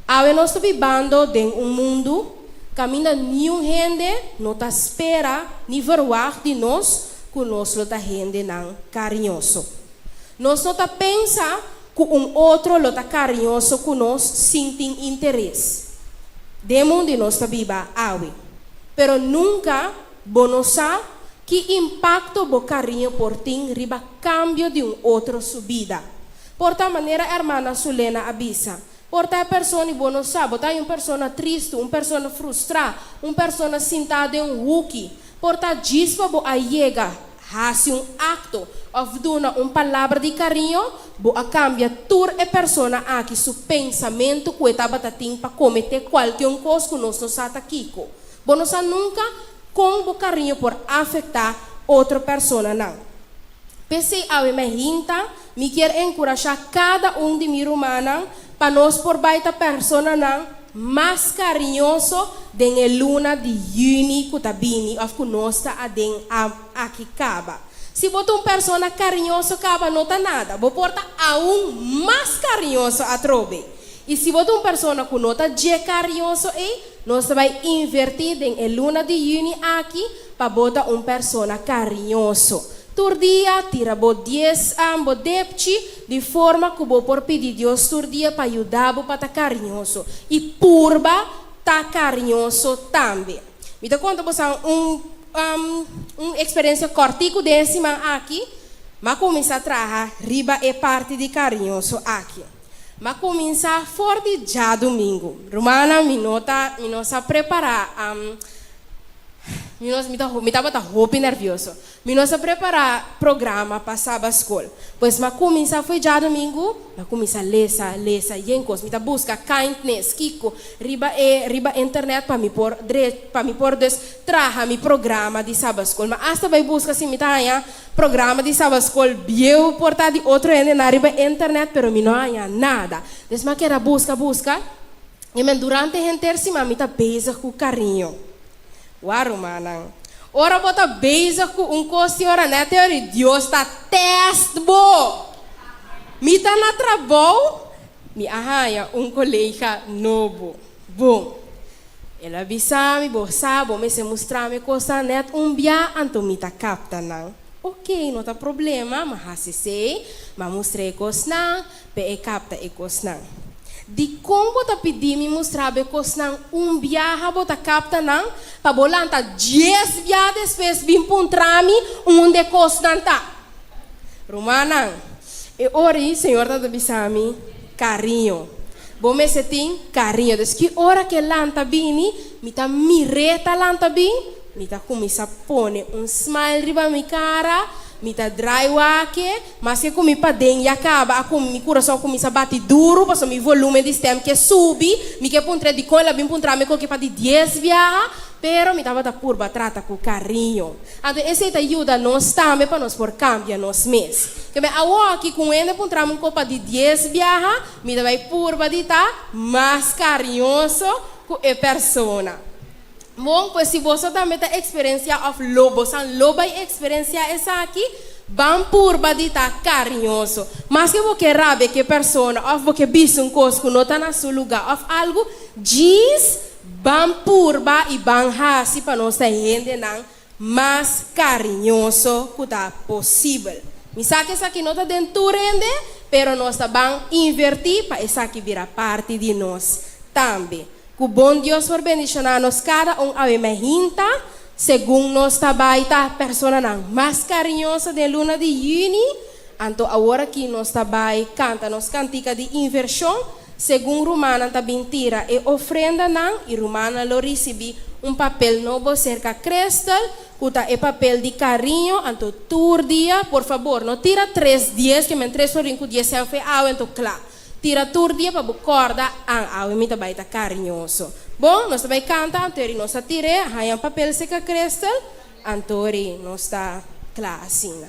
S5: Awe nós vivendo em mundo caminha nenhum gente não tá espera ni verwacht de nós conosco tá gente não carinhoso. Nós não tá pensa que outro lo tá carinhoso conosco sem ter interesse. De mundo nós tá viva awe. Pero nunca bonosa que impacto bo carinho por ti riba cambio de outro subida. Por tal maneira hermana Sulena avisa. Por tal persona bono sabe, tá uma persona triste, uma persona frustrada, uma persona sentada em wookie. Por tal dispa bo aiega, hasi acto, of duna palavra de carinho, bo a cambia tur e persona aqui su pensamento que estava tatim para cometer qualquer coisa que nós não sata kiko. Bono sa nunca com bo carinho por afetar outra persona não. Pensei a me hinta, me quer encorajar cada de mi romana para nós por baita persona não mais carinhoso den a luna de juni kutabini of kunosta aden aqui caba. Se botar uma pessoa carinhosa, acaba não tá nada. Vou portar aún mais carinhoso a trobe. E se botar uma pessoa com nota de carinhoso, nós vai invertir em luna de junho aqui para botar uma pessoa carinhoso. Todo dia, tira bo 10 de forma que vou por pedir Deus todo dia para ajudar para estar carinhoso. E purba tá carinhoso também. Me dá conta você uma experiência cortico décima aqui, mas começa a trabalhar riba é parte de carinhoso aqui. Mas começa forte já domingo. Romana me nota preparar me estava roupa nervioso. Me nós preparar programa para sábado escola. Pois mas começa foi já domingo, mas começa lesa, yenkos, me busca kindness, kiko, riba internet para me por des traha mi programa de sábado escola. Mas hasta vai busca se me tá programa de sábado escola, bio portar de outro ende na riba internet, pero me não há nada. Des mas que era busca. E men durante a gente me tá bezig com carinho. Uau, manang. Ora bota bezig com coisa ora na teoria Deus está test bo. Me tá na trabalho, me arranha colega novo. Bom. Ela avisa-me, me se mostrar-me coisa net bia anto me tá capta não. Ok, não tá problema, mas sei, mas mostrei coisa não, pe capta coisa não. De como tá pedir me mostrar becos nang viaja bota capta nang pabolanta 10 viagens depois bim puntrami onde costanta Romana e ori senhor tá bisami carinho bom me setim carinho des que hora que lanta bini me tá mireta lanta bin me tá começa pone smile riba mi cara me tá dry wake, mas que comi pa den e acaba, mi coração começa a bater duro, porque mi volume de stem que subi, mi que puntre de cola, bim puntra me que pa de 10 viaja, pero mi tava da purba trata com carinho. Então esse te ajuda nós também para nós por cambiar nós mês. Que me awo aqui com ele puntra me copa de 10 viaja, mi tava purba de tá mais carinhoso com a persona. Bom, pois se você também tem experiência of lobo, lobo é experiência essa aqui, bam purba de tá carinhoso. Mas que você rabe que pessoa, of você bicho um coisa que não está na seu lugar, of algo, diz, bam purba e bam hasi para nós ter gente não mais carinhoso que tá possível. Me sabe que essa aqui não está dentro rende, pero nós tá bam invertir para essa aqui virar parte de nós também. Que o bom Deus for bendicionar-nos cada ave mehinta, segundo nós trabalhamos, a pessoa mais carinhosa de luna de junho, então agora que nós trabalhamos, canta nos cantica de inversão, segundo Romana também tira e ofrenda e Romana lo recebe papel novo cerca cristal, que é papel de carinho, então todo dia, por favor, não tira 3 dias, que me 3 horas 5 dias se foi então claro. Tira todo dia para corda a mim também tá carinhoso. Bom, nós também canta, antori nós tire, aí papel seca cristal, antori nós tá claro assim.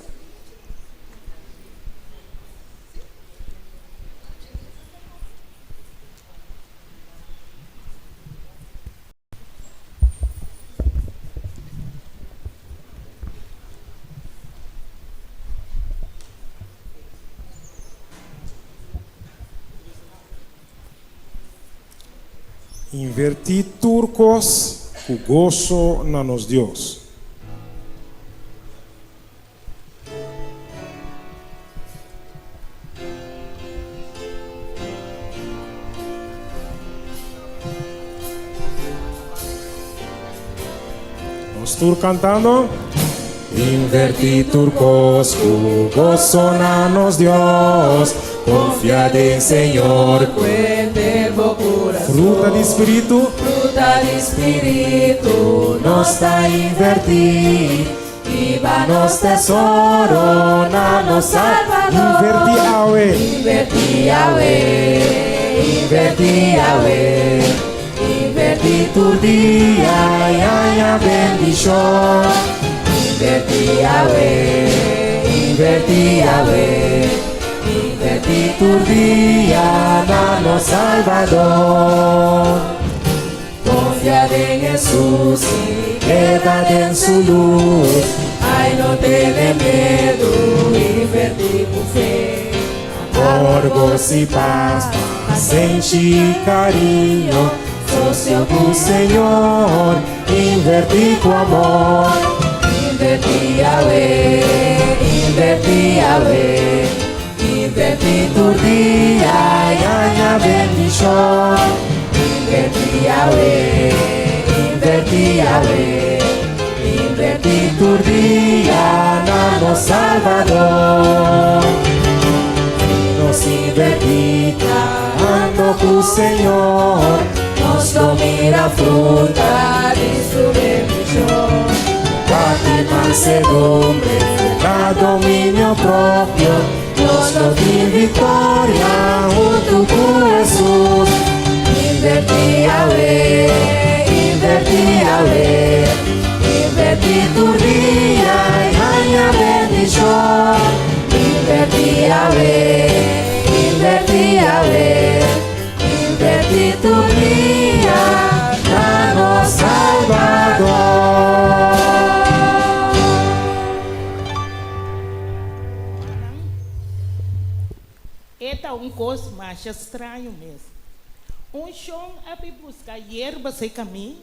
S1: Invertir turcos com gozo na nos Deus. Nós tur cantando. Invertir turcos com gozo na nos Deus. Confiad en Señor, fruta de espírito, nos da invertir, y va nos tesoro, na nos Salvador. Inverti tu día, y a bendición. Inverti tu día, danos Salvador. Confiad en Jesús y quédate en su luz. Ay, no te dé miedo. gozo y paz, paciencia y cariño, socio tu Señor, invertí tu amor, invertí tu día y aña bendición, invertí tu día, nano Salvador, nos invertita, ando tu Señor, nos domina fruta de su bendición. Pati mansedumbre, la dominio propio, nos lo di victoria, junto con Jesús. Invertí tu día y aña bendición. Invertí tu día, danos Salvador.
S7: Esta coisa mais estranho mesmo. Chão a buscar hierba sem caminho,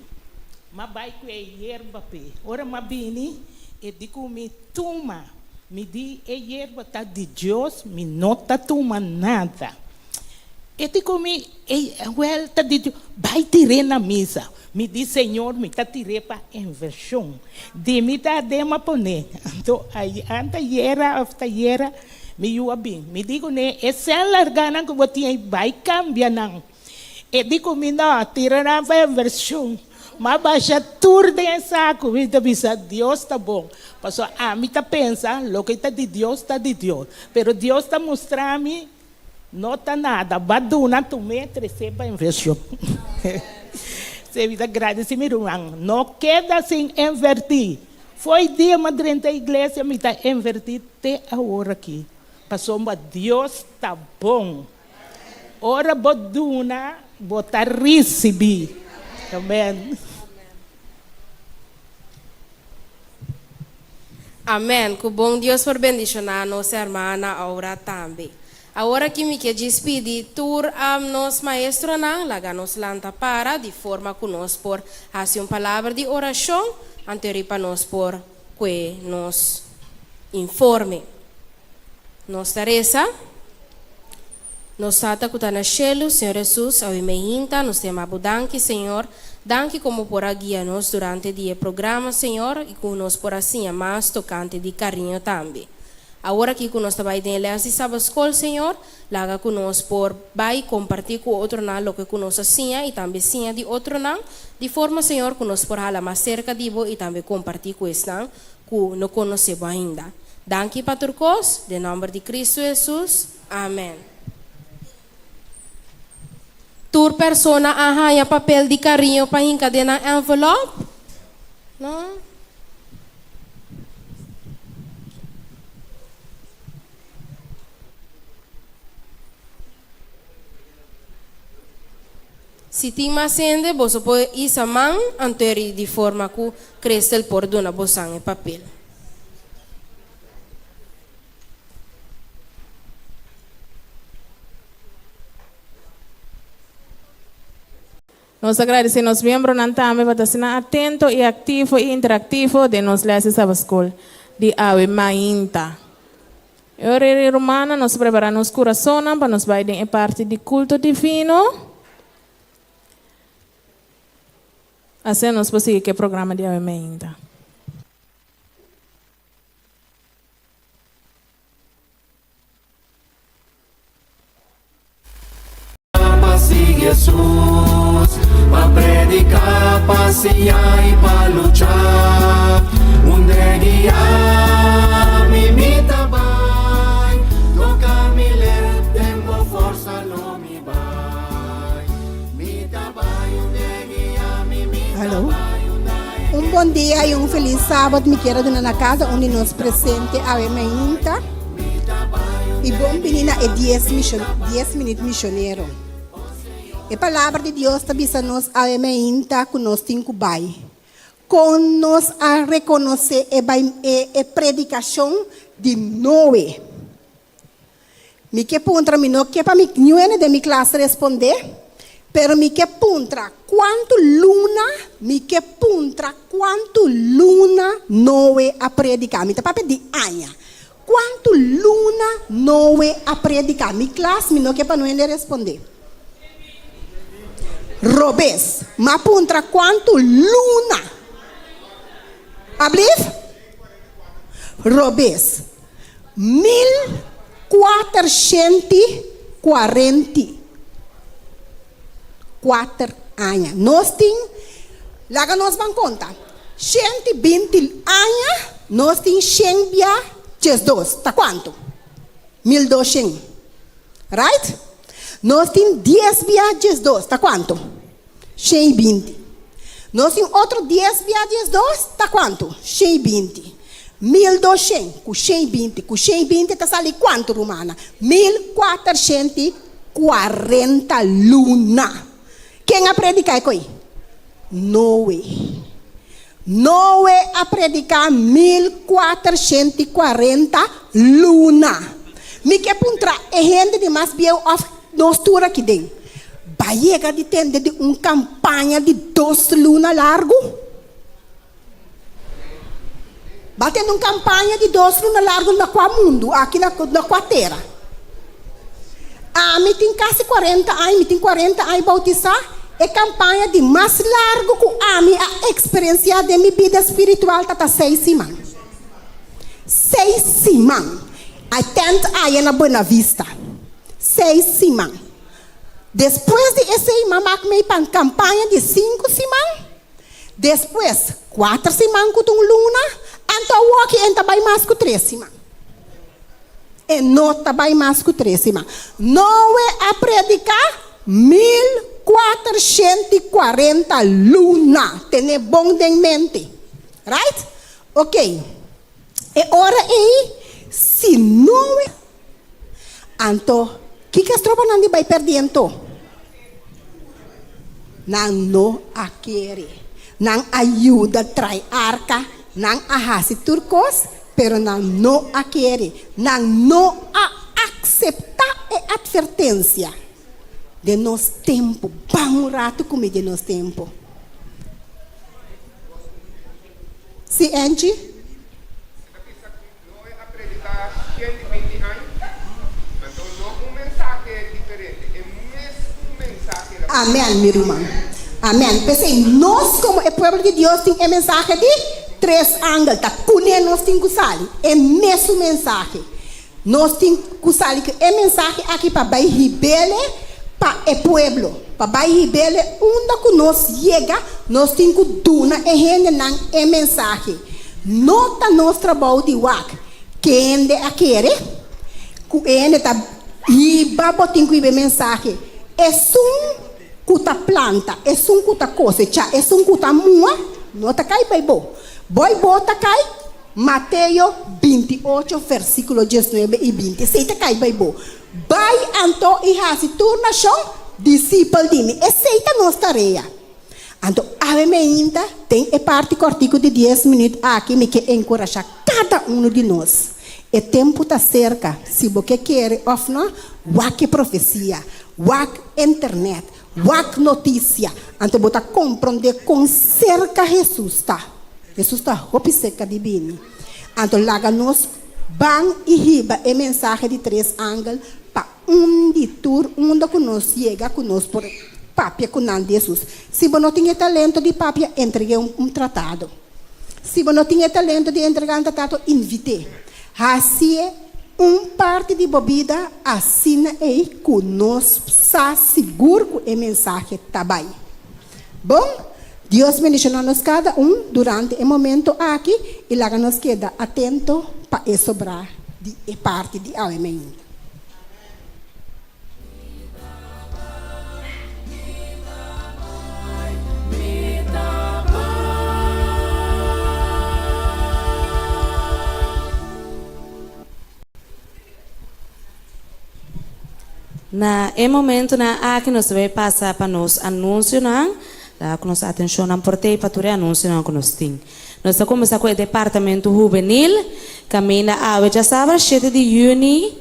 S7: mas vai com a hierba pé. Ora, mas bini, e digo me toma, me di a hierba tá de Deus, me não tá toma nada. E digo me, tá de Deus, vai tirar na mesa. Me diz, Senhor, me tá tirando para inversão. De me tá dema poner. Então, aí anda hierba, me iua bem. Me digo, né, essa largana que você vai cambiar não. E digo, me não, tirará para inversão. Mas baixa tudo em saco, me avisa, Deus está bom. Pastor, me tá pensa, lo que está de Deus, pero Deus está mostrando-me, não está nada, baduna, tu me receba inversão. Se vida agradece, meu irmão, não queda sem invertir. Foi dia, madrinha da igreja, me está invertir até a hora aqui. Pastor, mas Deus está bom. Ora, baduna, botar receber. Amém.
S5: Amém. Que bom Deus por bendicionar nossa irmã agora também. Agora que me quer despedir, tur nos maestro não, laga nos lanta para, de forma que nós por fazer uma palavra de oração, anterior para nós por que nos informe. Nos Teresa, nos tata que está no cielo, Senhor Jesus, ao imehinta, nos temamos danke, Senhor, danke como por guiar-nos durante o dia programa, Senhor, e que nos por assim mais tocante de carinho também. Agora que nós também temos a sábado escola, Senhor, laga que nós por vai compartilhar com outro não lo que nós assim e também sim de outro não, de forma, Senhor, que nós por hala mais cerca de bo e também compartilhar com esse não que não conhecemos ainda. Danke, Patrocos, em nome de Cristo Jesus. Amém. Tur persona arranha papel de carinho para encadenar envelope? Não? Se tem mais gente, você pode ir a mão anterior de forma que cresce por dona bolsa de papel.
S8: Nós agradecemos aos membros também por estar atento e ativo e interativo de nos ler essa escola de Ave Mainta. Hoje, romana, nós preparamos coração para nos vai em parte de culto divino. Assim nós podemos seguir o programa de Ave Mainta.
S2: Jesus, para predicar, passear e para lutar, onde guiar, me imita vai, toca me ler, tempo força não me vai, me vai, onde guiar, me imita
S9: Alô?
S2: vai,
S9: Bom dia e feliz sábado. Me quero donar na casa onde nos presente a Mainta. E bom menina é 10 minutos missioneiro. A palavra de Deus está dizendo a Mainta que nós temos que vai. Com nós a reconhecer a predicação de Noé. Mi que puntra, mi no que para mi niño de mi clase responder. Pero mi que puntra, quanto luna, mi que puntra, quanto luna noe a predicar. Mi tá di anha. Quanto luna noe a predicar. Mi classe, mi no que para não ele responder. Robes, ma puntra quanto luna. Abliv? Robes, 1444 anos. Nós temos, lá nós vamos contar, 120 anos, nós temos 100 via 2, tá quanto? 1200, right? Nós temos 10 via 2, tá quanto? 120. Nós temos outro 10 via 2, tá quanto? 120. 1200, com 120, com 120 está sali quanto, Romana? 1440 luna. Quem a predicar é Noé. Noé a predicar 1440 luna. Me que puntra é gente de mais bem of nós tura aqui dentro. Baiega de tende de campanha de 2 luna largo. Batendo campanha de 2 luna largo na qual mundo, aqui na terra. Me tem quase 40 anos, me tem 40 anos bautizar. É campanha de mais largo que a experiência de minha vida espiritual está 6 semanas. 6 semanas. A tenta aí na Buena Vista. 6 semanas. Depois de esse semana, me para campanha de 5 semanas. Depois, 4 semanas com luna. Então, o que entra bem mais que 3 semanas. E não está bem mais que 3 semanas. Não é a predicar 1440 luna. Tem bom em mente. Right? Ok. E ora aí, se não é. Então, o que as tropas não vai perdendo? Não a querer. Não ajuda a trazer arca. Não arrasa turcos, pero não a querer. Não a aceitar a advertência de nosso tempo. Bom rato como de nosso tempo. Se Angie?
S10: Não é acreditar 120 anos, mas não um mensagem diferente, é o mesmo mensagem.
S9: Amém, meu irmão. Amém. Pensei, nós como o povo de Deus tem a mensagem de 3 ângulos, tá? Nós temos que usar é mesmo mensagem. Nós temos que usar é mensagem aqui para Bai Ribele, para o povo. Para Bai Ribele, onde nós chega, nós temos que donar é mensagem. Nota nosso trabalho de WAC. Quem é aquele? Quem é e babotinho que mensagem. É cuta planta, é cuta cosecha, é cuta mua. Nota cai baibo. Boy bota cai Mateus 28 versículo 19 e 20. Seita cai baibo. Vai anto e hasi turna chão discípulo de mim. Seita nossa tarefa. Anto ave ainda tem a parte cortico de 10 minutos aqui me que encorajar cada de nós. O tempo está cerca. Se você quer ofna, wak profecia, wak internet, wak notícia. Anto bota compreender com cerca Jesus está. Jesus está roupa seca de bem. Então, laga nós, bang e riba, a mensagem de 3 ângulos, para de tour, onde que nós chega, que nós por papia com Jesus. Se você não tem talento de papia, entregue tratado. Se você não tem talento de entregar tratado, invite. Assim é parte de bebida, assim é que nós seguro que a mensagem está bem. Bom? Deus bendicionou-nos cada durante o momento aqui e lá nos queda atento para sobrar de parte de amém.
S11: Na momento na aqui nós vai passar para nos anúncio não. Lá com nossa atenção não portei para tudo anúncio não que nós temos. Nós estamos começando com o departamento juvenil, caminha a já sabe 7 de junho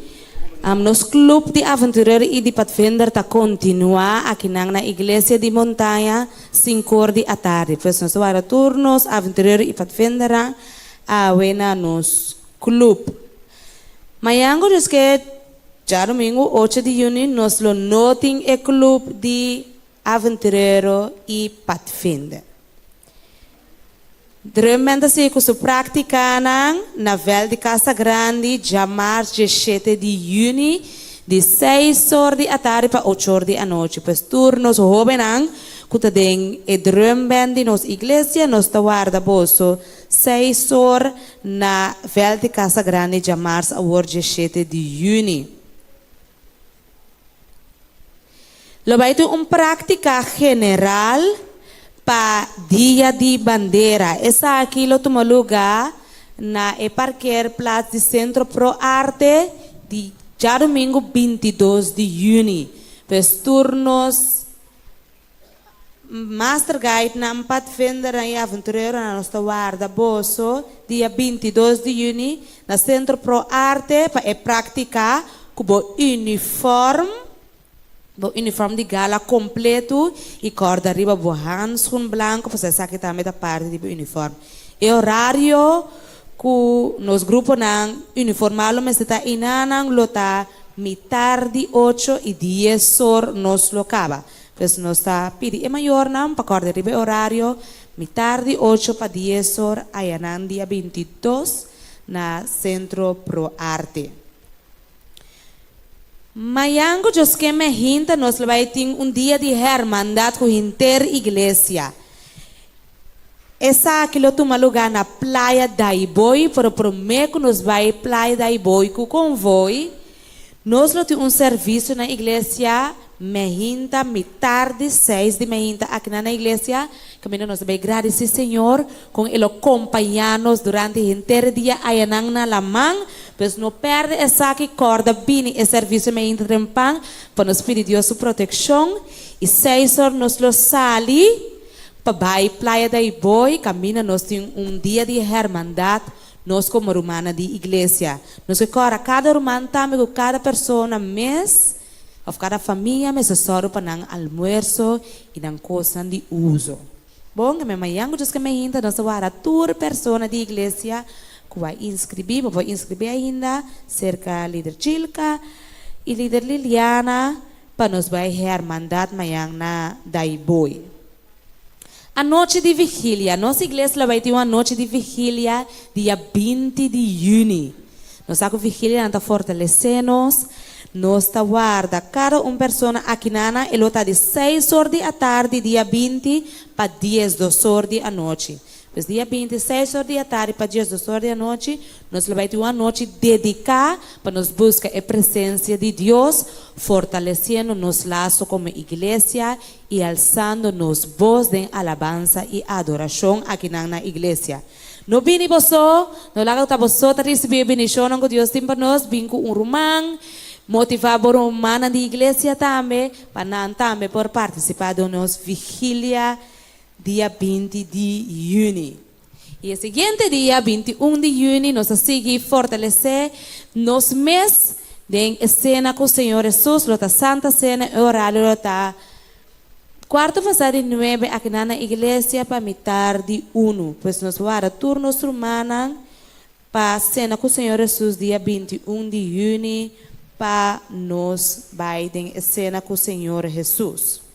S11: Nos club de aventureiro e de pathfinder tá continuar aqui na igreja de montanha 5 da tarde. Pois nós vamos turnos aventureiro e pathfinder a wena nos club. Mayango diz que já domingo 8 de junho nós lo noting e club de aventureiro e pathfinder. Drumenda se que su prática na vel de Casa Grande, já março 7 de junho, de 6 horas da tarde para 8 horas da noite. Pois turnos jovem que tá den e drumband nos igreja, nos tá guarda bolso 6 horas na vel de Casa Grande, já março a hora 7 de junho. Lo vai ter prática general para Dia de Bandeira. Essa aqui lo toma lugar na parqueira Plaza de Centro Pro Arte de já domingo 22 de junho. Pues turnos Master Guide na Pathfinder e Aventureiro na nossa guarda bolso dia 22 de junho na Centro Pro Arte para praticar com uniforme de gala completo e corda arriba bo handschoen blanco para você que também da parte do uniforme. E horário que nos grupo nang uniformado mas está inanang lota tarde 8 e 10 horas nos locava. Pues nos está pedi e maior nam para corda arriba horário tarde 8 para 10 horas ayanan dia 22 na Centro Pro Arte. Mayango jos que me hinta nos vai ter dia de hermandad com inter igreja. Essa aqui lo toma lugar na Praia da Iboi, pero prometo nos vai Praia da Iboi com convoy. Nós lo temos serviço na igreja mehinta tarde 6 de mehinta aqui na igreja. Caminho nos vai agradecer Senhor com ele acompanhar-nos durante o inteiro dia ayanang na lamang. Pois não perde essa que corda bem e serviço me entrempang para nos pedir Deus sua proteção e 6 horas nos lo sali para vai Praia da Iboi caminha nos tem dia de hermandad nós como romana de igreja nos recora cada romano também com cada pessoa mês ou cada família mês só para nang almoço e nang coisa de uso bom que me mayango diz que me ainda nós vara tour pessoa de igreja vai inscrever ainda cerca líder Chilka e líder Liliana para nos vai hermandad mayang na Daiboi. A noite de vigília, nossa igreja vai ter uma noite de vigília dia 20 de junho. Nossa vigília está fortalecendo-nos, nós está guarda cada pessoa aqui na ele está de 6 horas da tarde dia 20 para 10 horas da noite. Pues dia 26 horas da tarde para 10 horas da noite, nós vamos ter uma noite dedicada para nos buscar a presença de Deus, fortalecendo nos laços como igreja e alçando nos voz de alabança e adoração aqui na igreja. No bini boso, no lago ta boso ta receber bendição que Deus tem para nós, vim com rumang, motivar por humana de igreja também, para também por participar de nos vigília dia 20 de junho. E o seguinte dia, 21 de junho, nós seguimos fortalecer nos mês de cena com o Senhor Jesus, lota Santa Cena, horário lota quarto passado de 9 aqui na igreja para tarde 1. Pois nós vamos turnos romana para cena com o Senhor Jesus, dia 21 de junho, para nós vai de cena com o Senhor Jesus.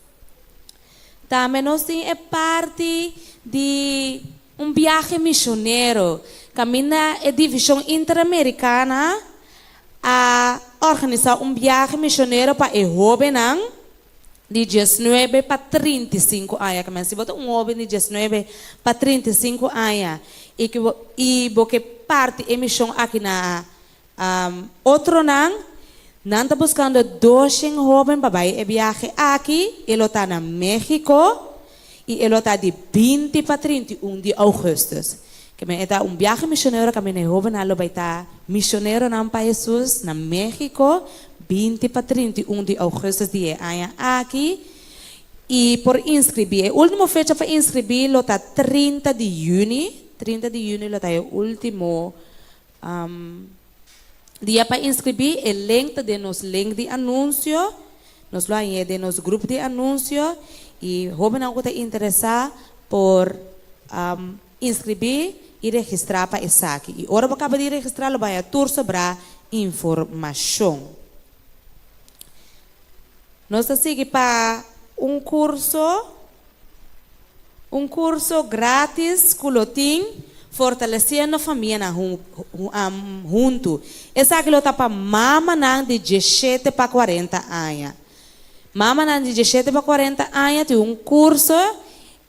S11: Também nós temos parte de viagem missionário. Caminha a divisão interamericana a organizar viagem missionário para o jovem de 19 para 35 anos. Caminha se botar jovem de 19 para 35 anos e porque parte da missão aqui na outro Nanta buscando 200 jovens babai e viaje aqui, ele está na México e ele está de 20 para 31 de agosto. Que me está viaje missionário que me jovem alo vai estar missionário na países na México 20 para 31 de agosto de ano aqui e por inscrever, a última fecha para inscrever lo está 30 de junho lo está o último Dia para inscrever el link de nos link de anúncio, nos lo añade nos grupo de anúncio e joven algo te interessa por inscrever e registrar para essa aqui. E ora para acabar de registrar, lo vai a tur sobre informação. Nós seguimos para um curso grátis que lo tem fortalecendo a família junto. Essa aqui lo tá para mama de 17 para 40 anos. Mama de 17 para 40 anos tem um curso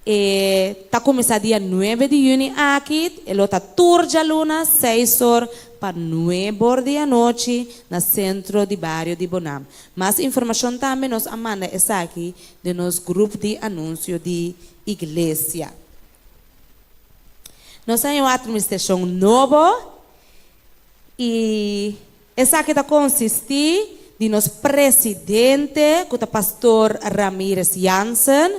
S11: está começando dia 9 de junho aqui. Ele está turja luna 6 horas para 9 horas da noite no centro de bairro de Bonam. Mais informação também nos manda essa aqui de nosso grupo de anúncio de igreja. Nós temos uma administração nova e essa aqui está consistir de nosso presidente, que é o pastor Ramírez Jansen.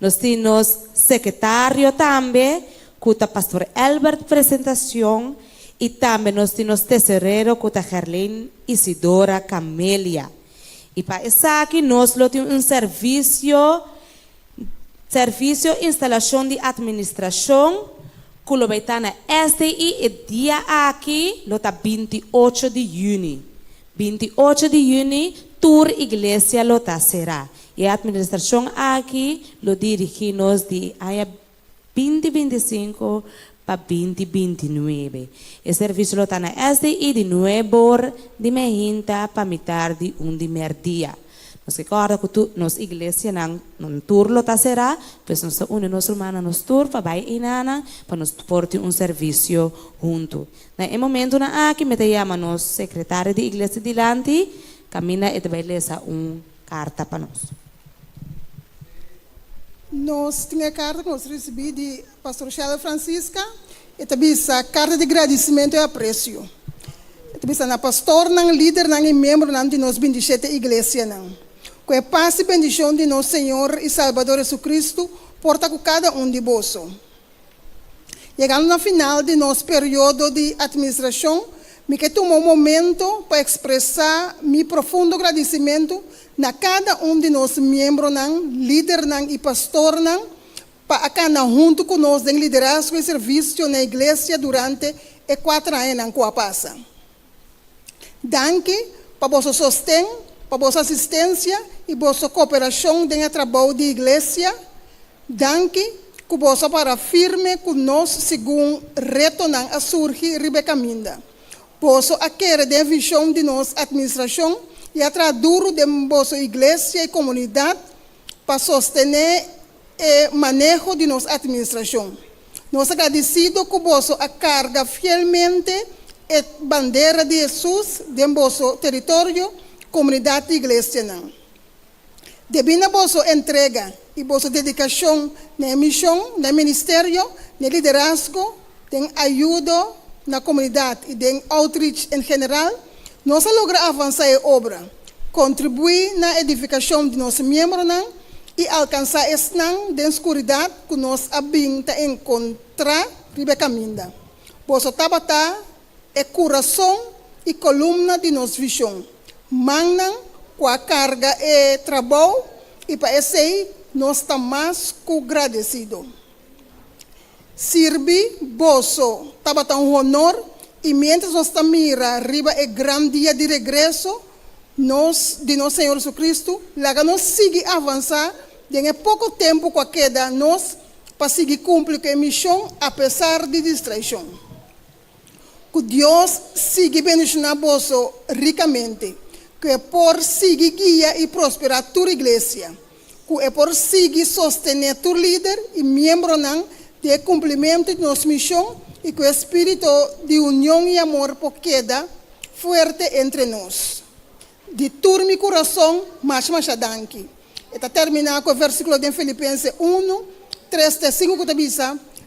S11: Nós temos secretário também, que é o pastor Albert Presentação. E também nós temos tesoreiro, que é a Gerlene Isidora Camélia. E para essa aqui, nós temos um serviço instalação de administração, que vai estar na SDI, e dia aqui, lo está 28 de junho. 28 de junho, tour igreja lo está será. E a administração aqui, lo dirigimos de 2025 para 2029. O serviço lo está na SDI de 9 horas de manhã para metade de de meio-dia. Nos recorda que nos igreja não tour lo está será, pois nós unimos hermanos nos tour para vai inana para nos porte serviço junto. Na momento na aqui me chama nos secretário de igreja dilante, camina e vai ler carta para nós.
S9: Nós tínhamos a carta que nós recebemos de pastor Sheila Francisca e também a carta de agradecimento e apreço. E também a pastor, líder e membro de nós 27 igrejas. Com a paz e bendição de nosso Senhor e Salvador Jesus Cristo, porta com cada de vós. Chegando no final de nosso período de administração, me que tomou um momento para expressar meu profundo agradecimento na cada de nós membros, líder e pastor, para estar junto conosco em liderazgo e serviço na igreja durante 4 anos que passa. Danke para vosso sostém, para vossa assistência e vossa cooperação no trabalho de igreja. Danke que vossa para firme conosco segundo retornar a surgir Rebeca Minda. Vosso aquele de visão de nossa administração e a traduro de vossa igreja e comunidade para sostener o manejo de nossa administração. Nós agradecidos que vosso a carga fielmente a bandeira de Jesus de vosso território, comunidade e igreja. Devido a vossa entrega e vossa dedicação na missão, no ministério, no liderazgo, na ajuda na comunidade e no outreach em geral, nós logramos avançar a obra, contribuir na edificação de nossos membros e alcançar a da escuridade que nós abrimos a encontrar Rebeca Minda. Vosso tabata é coração e coluna de nossa visão. Manam com a carga e trabalho e para esse nós estamos mais que agradecidos. Sirve vosso tabata honor e mientras nós estamos arriba é grande dia de regresso de nosso Senhor Jesus Cristo, lá nós seguir avançar em pouco tempo com a queda nós para seguir cumprir a missão apesar de distração. Que Deus siga bendicionar vosso ricamente, que é por seguir guia e prosperar a tua igreja, que é por seguir sostener tu líder e membro de cumprimento de nossa missão e que o espírito de união e amor por queda forte entre nós. De todo meu coração, mais danke. Está terminando com o versículo de Filipenses 1, 3-5 que diz: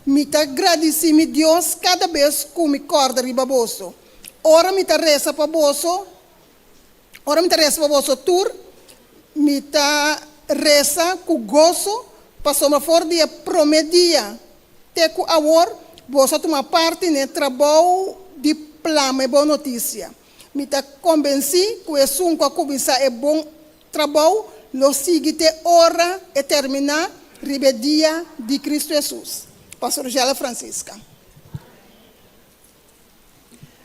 S9: me agradeci a Deus cada vez que me acorda riba vosso. Ora me reza para vosso, tour, me reza com gozo, passou uma fora dia promedia, te com amor, vosso tomar parte no trabalho de plama e boa notícia. me está convenci que é um com a cobiça é bom trabalho, lo seguinte hora e terminar rebeldia de Cristo Jesus. Pastor Gela Francisca.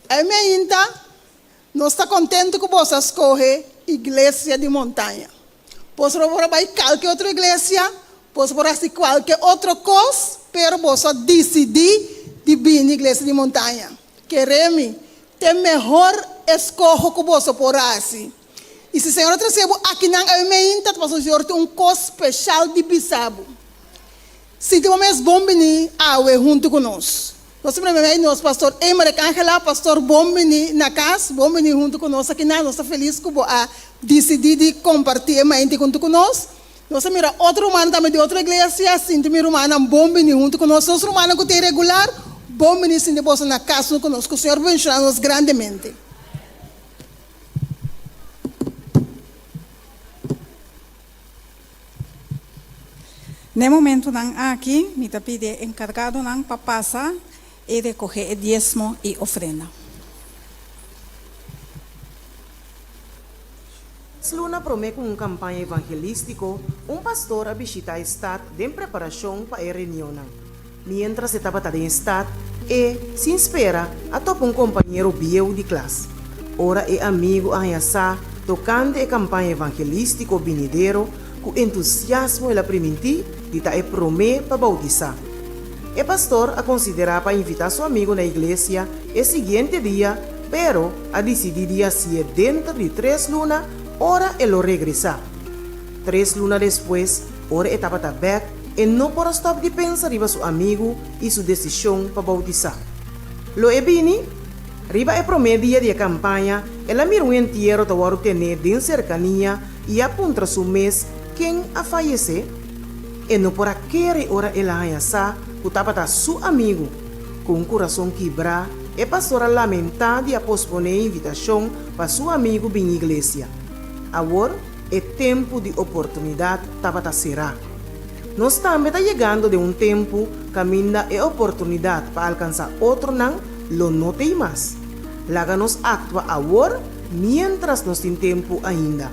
S9: A minha inta, nós está contente que você escolhe igreja de montanha. Posso para qualquer outra igreja, posso para qualquer outra coisa, pero você decidir de vir na igreja de montanha. Queremos ter melhor escolha que você por assim. E se o Senhor recebe aqui na minha inta, o Senhor tem coisa especial de bisabo. Se tem mais bom venir junto conosco. Nós sempre nós pastor Emerich Angela, pastor bom venir na casa, bom venir junto conosco aqui nós estamos felizes que decidir de compartilhar mais junto conosco. Nós mira outro humano também de outra igreja, assim, tem humano bom venir junto conosco. Nós humano que tem regular, bom venir sim de bolsa na casa conosco. O Senhor abençoe-nos grandemente.
S12: No momento aqui, me pide encargado para passar e recoger o diezmo e ofrenda.
S13: Sluna promete uma campanha evangelística, pastor a visitar o estado de preparação para a reunião. Mientras estava em estado, se espera a top companheiro bio de classe. Ora amigo a tocando a campanha evangelística venideiro, com entusiasmo e permitir de promete para bautizar. O pastor a considerar para invitar seu amigo na igreja o seguinte dia, pero a decidir se dentro de 3 lunas, ora ele regressar. 3 lunas depois, ora estava back e não pode stop de pensar riba seu amigo e sua decisão para bautizar. Lo bini, riba promedia de campanha, ela mira inteiro para ter de cercania e aponta seu mês quem a falecer. E não por aquele hora ela sa que estava seu amigo com coração quebrado e pastor a lamentar de posponer a invitação para seu amigo vir à igreja. Agora é tempo de oportunidade estava será. Nós também está chegando de tempo caminho é oportunidade para alcançar outro não lo tem mais. Laga-nos actua agora, mientras nós tem tempo ainda.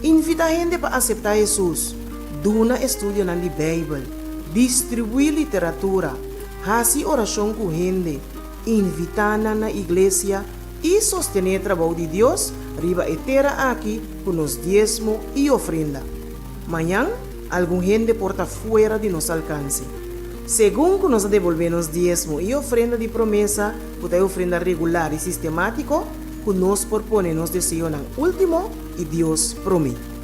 S13: Invita a gente para aceitar Jesus. Duna estudio na Bíblia, distribuir literatura, fazer oração com gente, invitar na igreja e sostener o trabalho de Deus, riba etera aqui com os diezmo e ofrenda. Amanhã, algum gente porta fora de nosso alcance. Segundo que nós devolvemos diezmo e ofrenda de promessa, puta ofrenda regular e sistemático, que nós proponemos desejo no último e Deus promete.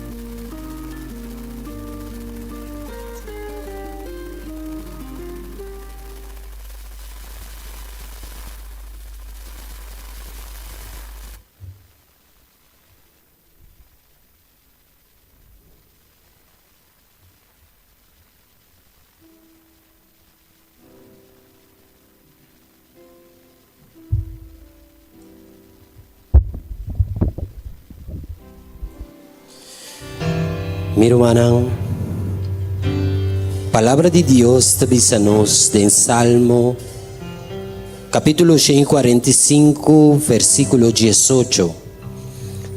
S14: Meu irmão, palavra de Deus te diz-nos em Salmo, capítulo 145, versículo 18.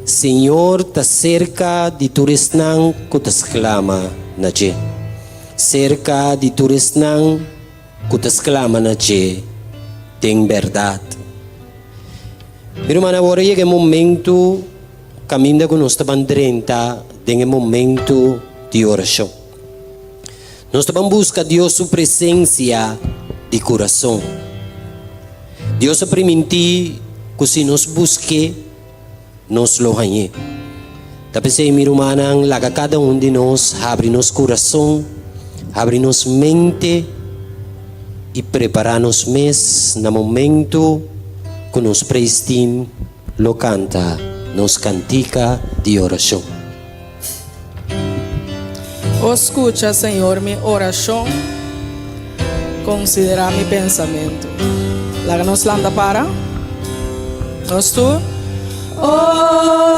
S14: Senhor, te cerca de tu resnang que te exclama na je. Cerca de tu resnang que te exclama na je, tem verdade. Meu irmão, agora chega o momento, caminho que nós estamos dentro, em momento de oração. Nós estamos buscando Deus sua presença de coração. Deus permite que se nos busque, nos lo ganhe. Tapi sa meu irmão, laga cada de nós, abre nos coração, abre nos mente e prepara-nos mês no momento que nos prestim, lo canta, nos cantica de oração.
S8: Escucha, Senhor, minha oração, considera meu pensamento. Láganos landa para. Nós tu.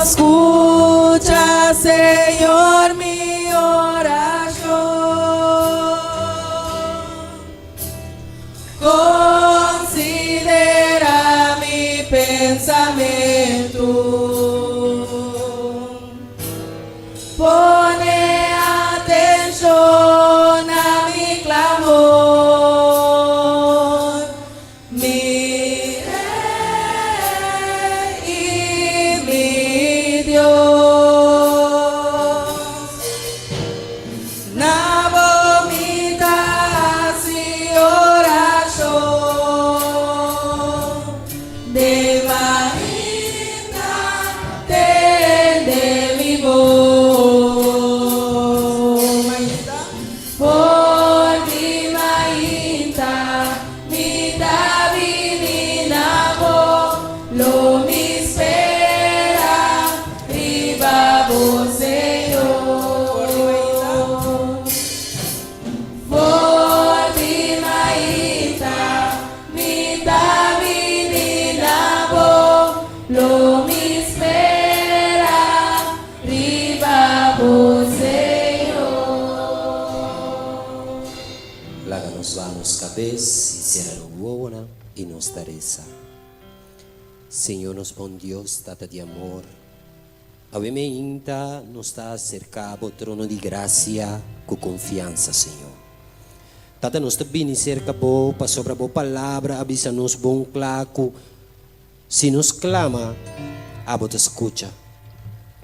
S8: Escucha, Senhor, minha oração. Considera meu pensamento.
S2: pensamento. Pone atención a mi clamor. Mi Rey y mi Dios. Na vomita si oración de María de mi voz. Por mi Maita, mi Davidina voz, lo mi espera, viva vos, Señor. Por mi Maita, mi Davidina voz, lo mi espera, viva vos, Señor.
S14: Laga nos vamos cabeça e será no buona e nos tareza. Senhor, nos bom Deus, tata de amor. Aveme inta nos está cercado o trono de graça com confiança, Senhor. Tata nos está bem cerca bo, para sobre a boa palavra, avisa nos bom claco. Se nos clama, abo te escucha.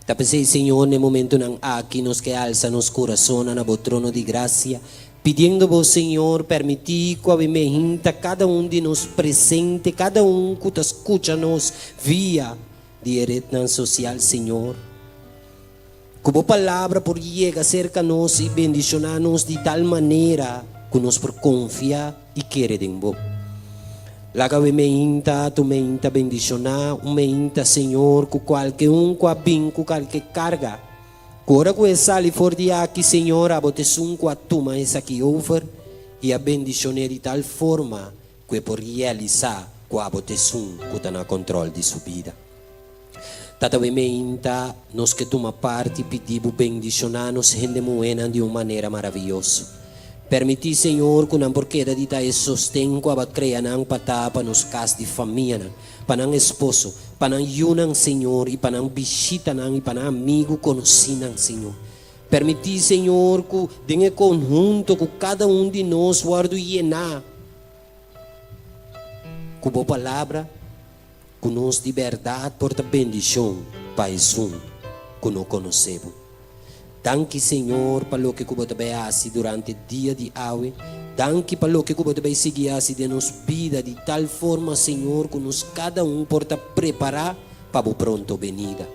S14: Tapos Senhor, no momento nang aqui nos que alça nos coração na bo trono de graça, pedindo vos Senhor, permitir que a hinta cada de nós presente, cada que te escucha nos via direto social, Senhor. Que a palavra por llegar cerca nós e bendicionar-nos de tal maneira que nós por confiar e querer em vos. Laga me inta, tu me inta bendicionar, me inta Senhor, com qualquer com a bem, com qualquer carga. Agora que eu sali fora de aqui, Senhor, a boteção com a tuma essa aqui over e a bendicionar de tal forma que por realizar com a boteção que está no controle de sua vida. Tata me inta, nós que toma parte, pedimos bendicionar-nos, gente moena de uma maneira maravilhosa. Permitir, Senhor, que não porque de ta sostém com a creia não para nos cas de família, para não esposo, para não yunan, Senhor, e para não visita não e para não amigo conhecido, Senhor. Permitir, Senhor, que dengue conjunto com cada de nós guardo llenar com boa palavra, com nós de verdade porta bendição, Pai Sun, que não conhecemos. Danke, Senhor, para o que você vai fazer durante o dia de hoje. Danke para o que você vai seguir de nos vida de tal forma, Senhor, que nos cada porta preparar para o pronto venida.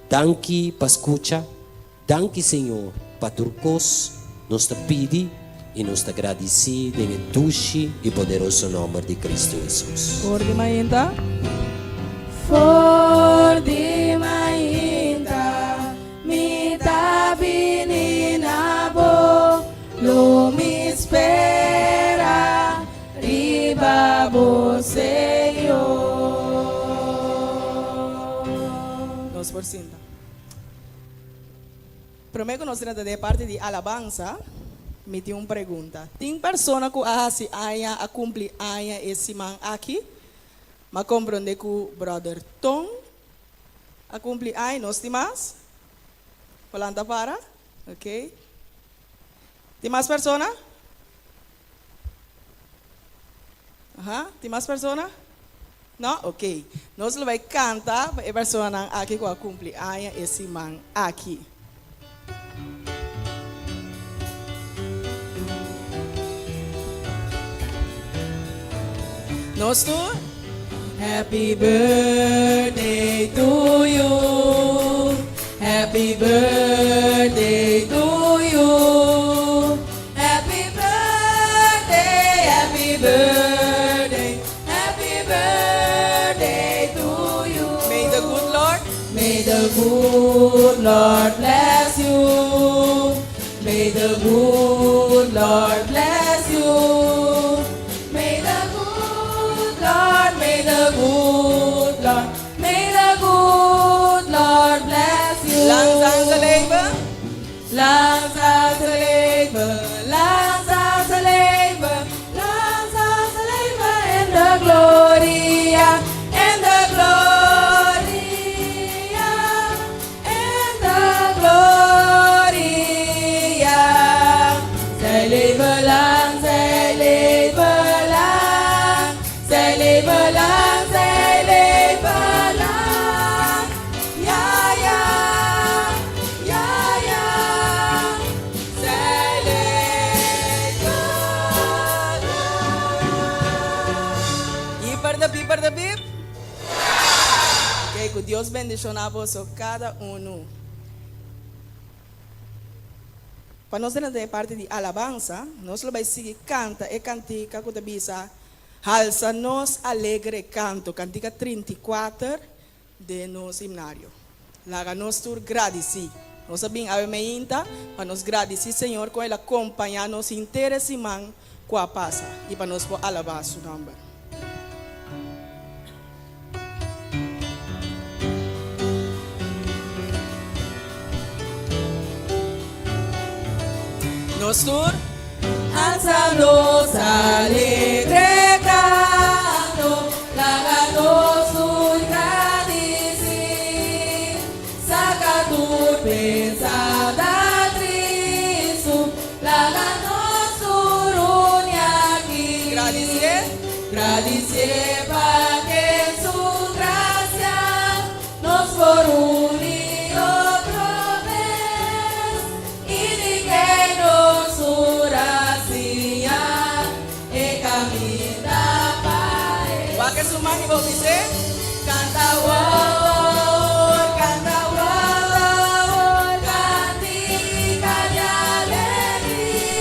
S14: Danke para escuta. Danke, Senhor, para turcos. Nos te pedi e nos te agradeci em doce e poderoso nome de Cristo Jesus.
S2: For di mainta. For di mainta. Mi Davidina bo. Lo mi espera. Riba bo Senhor.
S15: 2%. Primeiro nós temos de parte de alabança, me tem uma pergunta. Tem pessoa que se aia a cumprir aia esse man aqui, mas compreende que o brother Tom a cumprir aia nós temos? Falando para, ok? Tem mais pessoa? Tem mais pessoa? Não? Ok. Nós vamos cantar para a pessoa aqui que a cumprir aia esse man aqui. Nós tu?
S2: Happy birthday to you. Happy birthday to you. Happy birthday, happy birthday, happy birthday to you.
S15: May the good Lord,
S2: may the good Lord bless you. May the good Lord bless you. May the good Lord, may the good Lord, may the good Lord bless you.
S15: Langs aan zijn leven,
S2: langs aan zijn leven, langs aan zijn leven, langs aan zijn leven in de gloria, in de gloria.
S15: Amém. Que Deus bendicionar a você, cada um. Para nós ter parte de alabança, nós vamos seguir canta e cantica que bisa alça nos alegre canto, cantica 34 de nosso seminário. Laga nós tur agradeci. Nós sabemos a meinta, para nós agradecer Senhor com ele acompanhar nos interesse man com a passa e para nós por alabar seu nome. Nos tur
S2: alza-nos alegre canto, laga-nos agradeci, saca tu pensada triso, laga-nos urunia aqui. Agradecer para que su gracia nos por unir outra vez e ninguém nos uracia e caminha para ele.
S15: Vai que su mani vou dizer?
S2: Canta o cantica de alegria.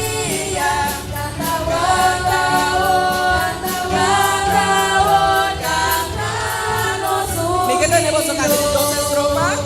S2: Canta nosso.
S15: Miguel de vos tocar de 12 estropas.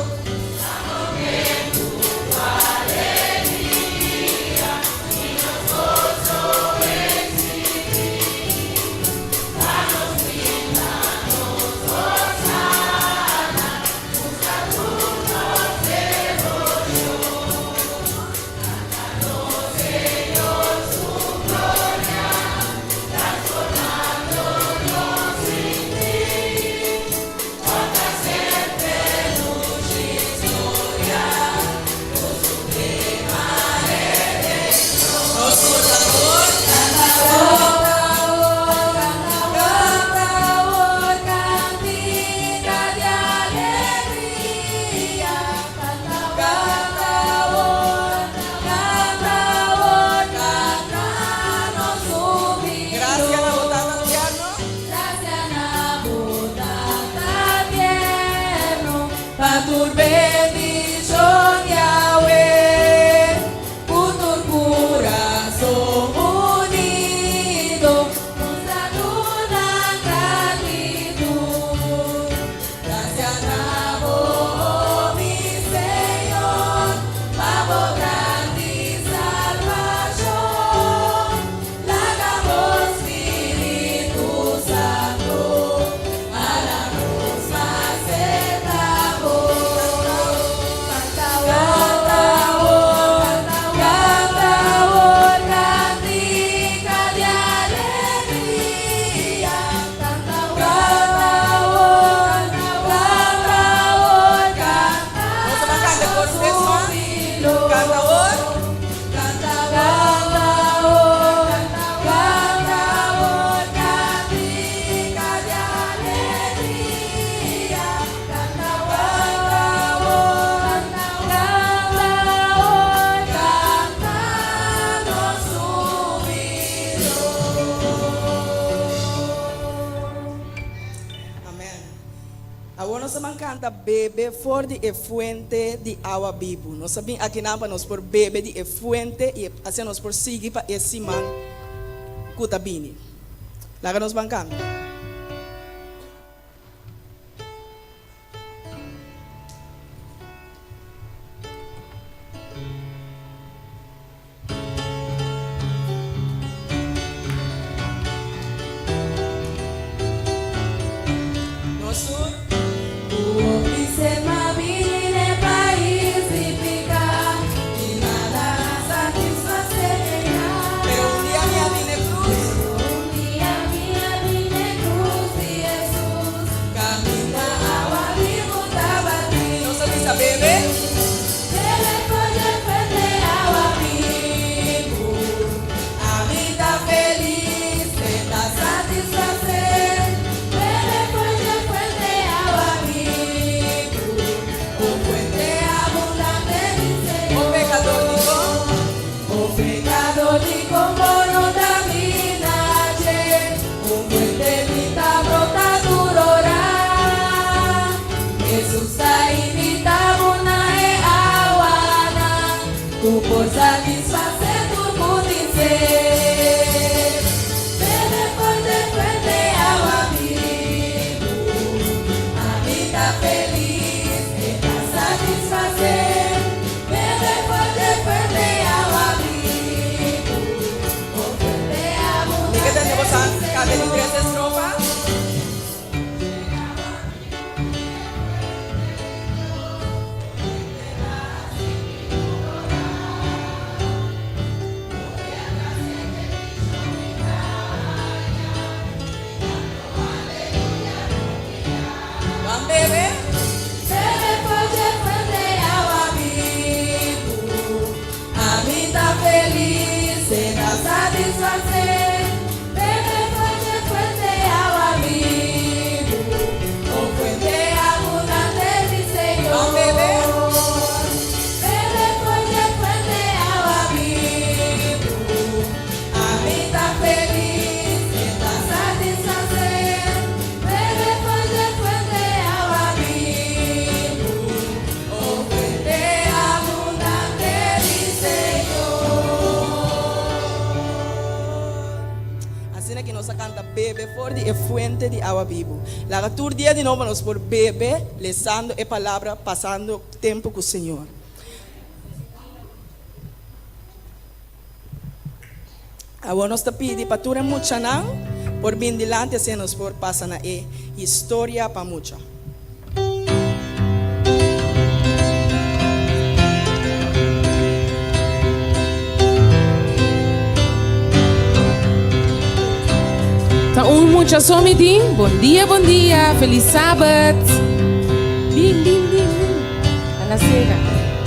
S2: Patur bendición Yahweh, putur corazón unido, mostrando una gratitud. Gracias a vos, mi Señor, pavo grande salvación. Lagamos Espíritu Santo, alabamos más el
S15: Agora nós vamos cantar bebe for de fuente de água vivo. Nós sabemos aqui não para nós por bebe de fuente e assim nós por seguir para esse man cutabini. Lá nós vamos cantar.
S2: Satisfacer, bebe fuente, agua viva. Jesus está invitado na awana, tu por satisfazer tu por dizer. Depois de frente ao amigo, a vida feliz está satisfazer. Depois de frente ao amigo, ofrece amor.
S15: ¿Y qué tenemos acá de tres estrofas? Van, bebé.
S2: Depois de frente ao amigo, a vida feliz será satisfazer. Depois de frente ao amigo, ofrece abundante de Senhor.
S15: Van, bebé.
S2: Depois de frente ao amigo, a vida feliz será satisfazer. Depois de frente ao amigo, ofrece abundante de Senhor.
S15: Así que nos canta bebe for de fuente de agua vivo. La tur dia de novo nos por bebe, lesando a palavra, passando tempo com o Senhor. Agora nós te pedi para tu mucha não, por bem delante se nos por passar na história para mucha.
S3: Tá mucha somidin. Bom dia, feliz sábado. Bim, bim, bim, bim. A la cega.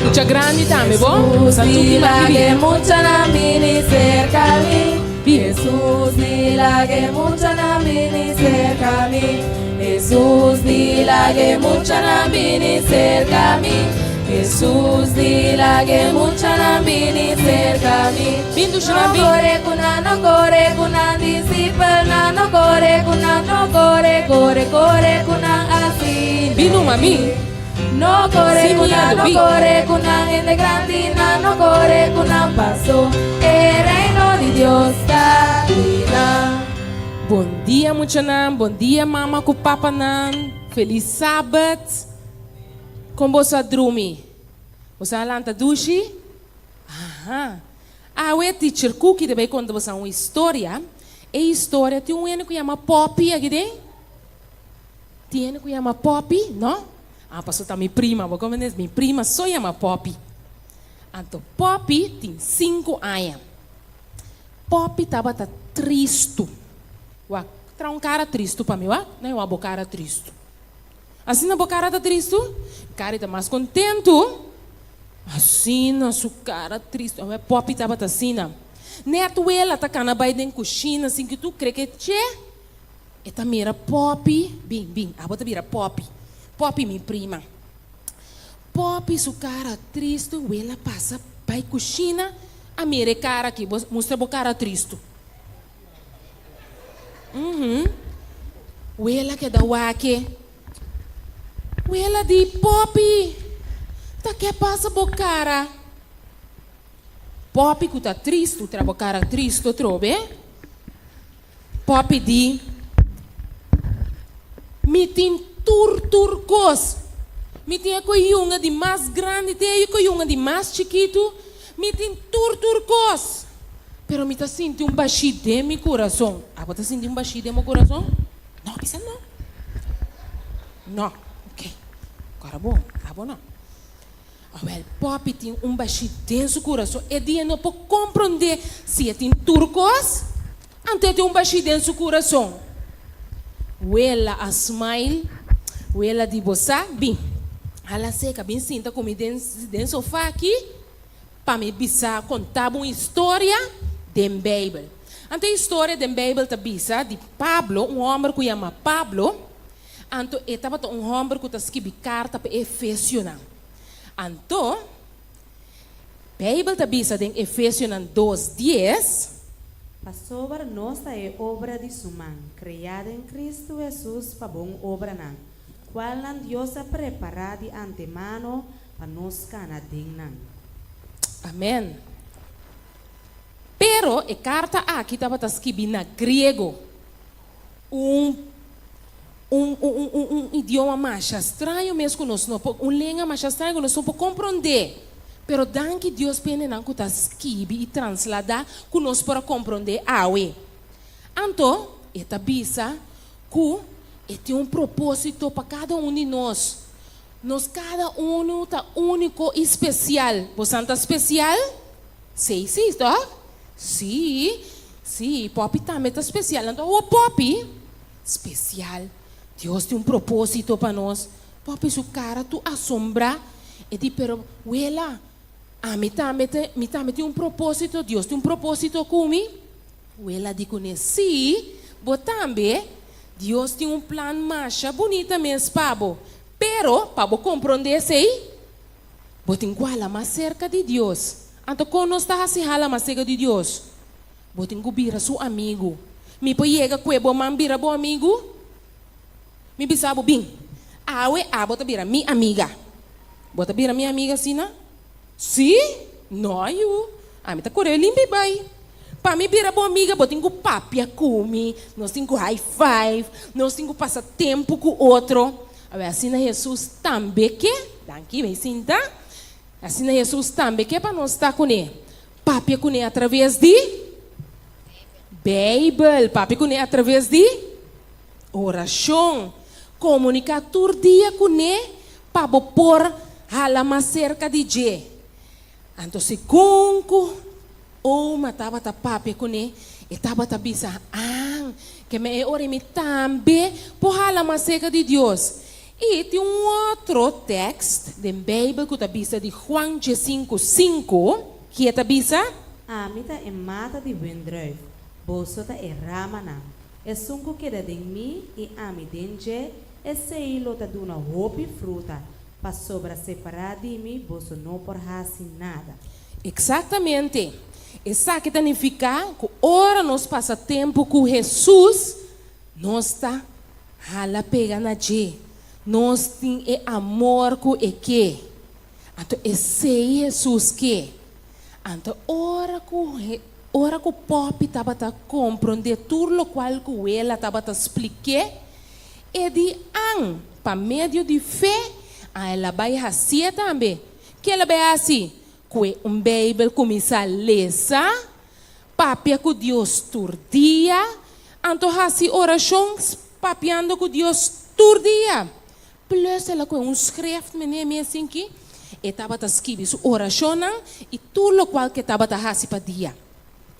S3: Mucha grande também, bom?
S2: Dila que mucha na mini cerca mí. Jesús, dila que mucha na mini cerca mí. Jesús, dila que mucha na mini cerca mí. Jesús, dila que mucha na mini cerca mí.
S3: Bindu
S2: No corre kuna disciple, no corre kuna así.
S3: Bindu mami.
S2: No corre
S3: Sí,
S2: kuna,
S3: miedo,
S2: no
S3: vi.
S2: corre kuna en de grandina, no corre kuna paso. El reino de Dios está aquí.
S3: Bom dia, muchanan. Bom dia, mama com papa nan. Feliz sábado. Como você dorme? Você alanta dushi? Aha. A we teacher Cookie deve contar você uma história. E história tem um ano que chama Poppy aqui dentro. Tem um que chama Poppy, não? Ah, passou tá minha prima, vou comentar. Minha prima só chama Poppy. Então, Poppy tem 5 anos. Poppy estava triste. Tra um cara triste para mim, não é uma cara triste. Assim na cara tá triste, cara tá mais contento. Assim na sua cara triste, a Poppy estava assim. Neto ela tá cana vai dentro cozinha, assim que tu crê que é. E tá mira Poppy, bem, a bota mira Poppy. Poppy minha prima. Poppy sua cara triste, ela passa vai cozinha, a mira cara aqui, mostra a cara triste. Ela que dá o aqui. Ela di Poppy, tá que passa bo cara? Poppy que tá triste, traba cara triste, trobe? Poppy di, me tem turcos, me tem a coiunga de mais grande, tem a coiunga de mais chiquito, me tem turcos. Pero me tá sentindo baixinho de meu coração. Ah, tá sentindo baixinho de meu coração? Não, pensa não. Não. Agora bom, não. Well, Poppy tem baixinho dentro do coração. E dia não pode compreender se tem turcos, antes tem baixinho dentro do coração. Ela a smile, ela de você, bem, ela seca, bem sinta como dentro do sofá aqui, para me bisa contar uma história da Bíblia. Ante a história da Bíblia tá bisa de Pablo, um homem que chama Pablo. Anto estava um homem que escreve carta para Efésios. Anto, Bíblia está bisa em Efésios 2:10.
S11: Passover nossa é obra de sua mão, criada em Cristo Jesus para bom obra não. cual Dios ha preparado de antemano para nos canadinnan.
S3: Amém. Pero a carta aqui estava escrita na grego. Um idioma mais estranho mesmo que nós não língua mais estranha que nós não podemos compreender. Pero dan que Deus pene não que está escrito e translada que nós podemos compreender awe. Então, esta bisa que tem propósito para cada de nós. Nós cada está único e especial. Você está especial? Sim, está? Sim, Poppy também está especial. Então, o Poppy, especial. Deus tem propósito para nós. Poppy, sua cara, tu assombra. E diz, pero, uela, me também tem propósito. Deus tem propósito comigo. Uela, diz, sim, mas também, Deus tem plan mais bonito mesmo, Pabo. Pero, para compreender isso aí, você tem que falar mais cerca de Deus. Então, quando nós estamos assim, mais cerca de Deus, você tem que vir seu amigo. Me pode chegar com o man vira bom amigo? Me bisa bem. Bota vira minha amiga. Bota vira minha amiga assim, não? Sim? Não, eu. Me tá correndo limpo, vai. Para mim vira boa amiga, bota que papia comigo, nós temos que high five, nós temos que passar tempo com o outro. Assim Jesus também que, daqui vai sentar. Assim Jesus também que para nós estar com ele. Papia com ele através de Bible, papia com ele através de oração. Comunicar todo dia com ele para pôr hala mais cerca de Deus. Então se conco matava ta papia com ele, e tava ta bisa que me ore me também por hala mais cerca de Deus. E tem outro texto da Bíblia que está bisa de Juan 5:5, que está bisa
S11: Amita é mata de vendruif, bolsota é ramana. É sunco que de mim e ami denge, é seilo ta duna roupa fruta, para sobra separar de mim, bolso não por assim nada.
S3: Exatamente. Isso que significa que ora nós passa tempo com Jesus, nós está hala pega na G. Nós tem amor com o que. Então esse Jesus que. Então ora que o Poppy estava a compreender tudo o qual que ela estava a explicar. E de para meio de fé, ela vai fazer também. Que ela vai assim. Que Bíblia começa a ler, papia com Deus todo dia, então assim oração, papiando com Deus todo dia. Plus ela com schrift, menina assim que, estava a escrever sua oração e tudo o qual que estava a fazer para dia.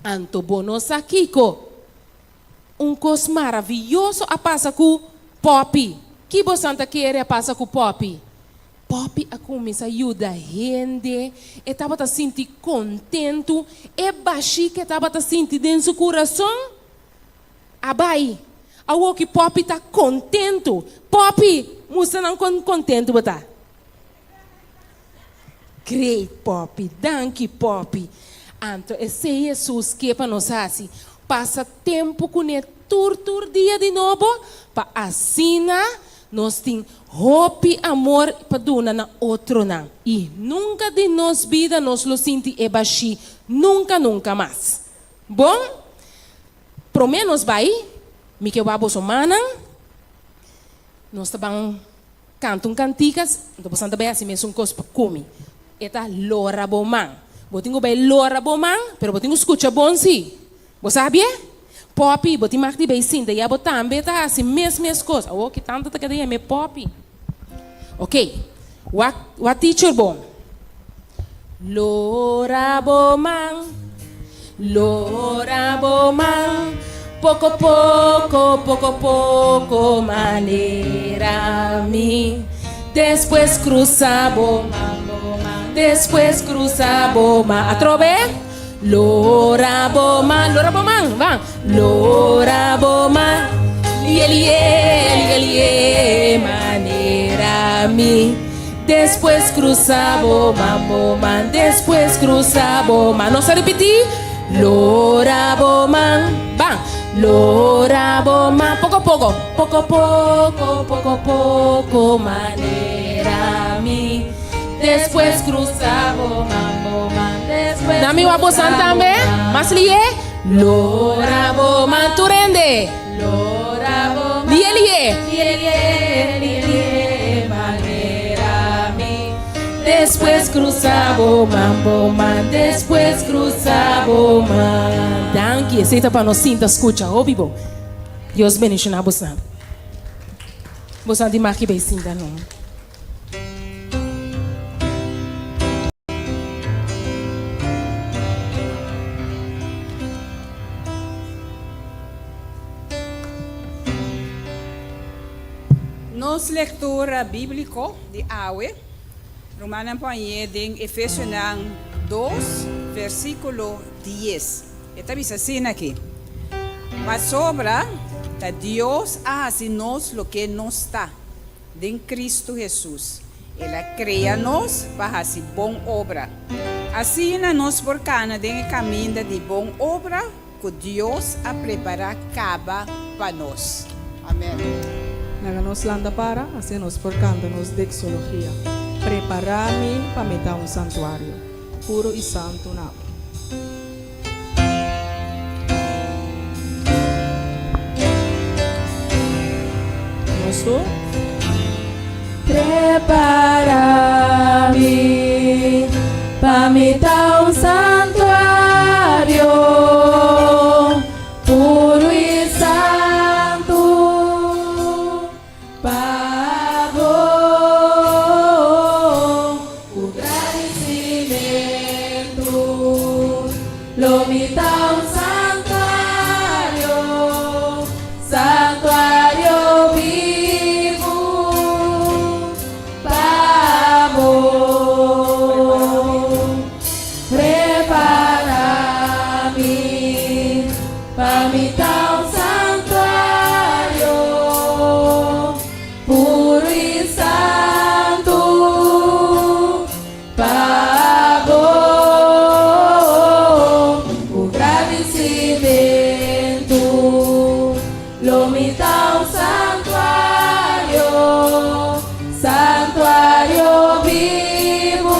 S3: Então, nós aqui com coisa maravilhoso a passar com Poppy. Que você quer a passar com Poppy? Poppy a começar a ajudar a gente, estava a sentir contento, e baixi que estava a sentir dentro do seu coração. Abai, ao que Poppy está contento. Poppy, você não contento, bota? Great, Poppy, danke, Poppy. Então, esse é Jesus que para nós assim, passa tempo com ele todo dia de novo, para assim nós temos roupa e amor para dar na outro não. E nunca de nossa vida nós lo senti e baixi, nunca mais. Bom, pro menos vai, me que babo semana, nós também cantamos cantigas, então você também assim mesmo coisa para comer. Eta lora bomang, botingo vai lora bomang, pero botingo escuta bom sim, você sabe? Poppy, boti makti bay sinda, ya botam beta assim mesmas coisas. Oh, que tanto tá cadê me Poppy? Ok, what teacher bom? Lora bomang, poco poco maneira mi. Después cruza bomang, después cruza bomang. Atrove? Lora bomang, va. Lora bomang, liye manera mi. Después cruza bomang, después cruza bomang. No se repetir. Lora bomang, va.
S2: lo oramos más. Poco a poco, poco a poco, poco a poco, manera mi. Después cruzamos, mambo, man, después. Nami wapo santambe, mas liye. Lo oramos más, tu rende. Lo oramos más. Liye, manera mi. Después cruzamos, mambo, man, después cruzamos, man. Danke, aceita para nós sinta, escucha, ó vivo. Deus bendiga na bosan. Bosan de marque bem sinta não.
S16: Nos lectura bíblico de Awe, Romana Panhe, em Efésios 2, versículo 10. Está dizendo aqui. Mas sobra da Deus hace nos lo que nos está, em Cristo Jesus. Ele cria nos para fazer boa obra. Assim, nós por cana em caminho de boa obra, que Deus a preparar caba para nós. Amém.
S15: Naga nos landa para, assim nos por canto nos dexologia. Preparar-me para meter um santuário, puro e santo na. Moço?
S2: Preparar-me para meter um santuário, puro e santo. Lo mita un santuario, santuario vivo, vamos, prepara-me, para mita un santuario, puro y santo, lo mita un santuario, santuario vivo,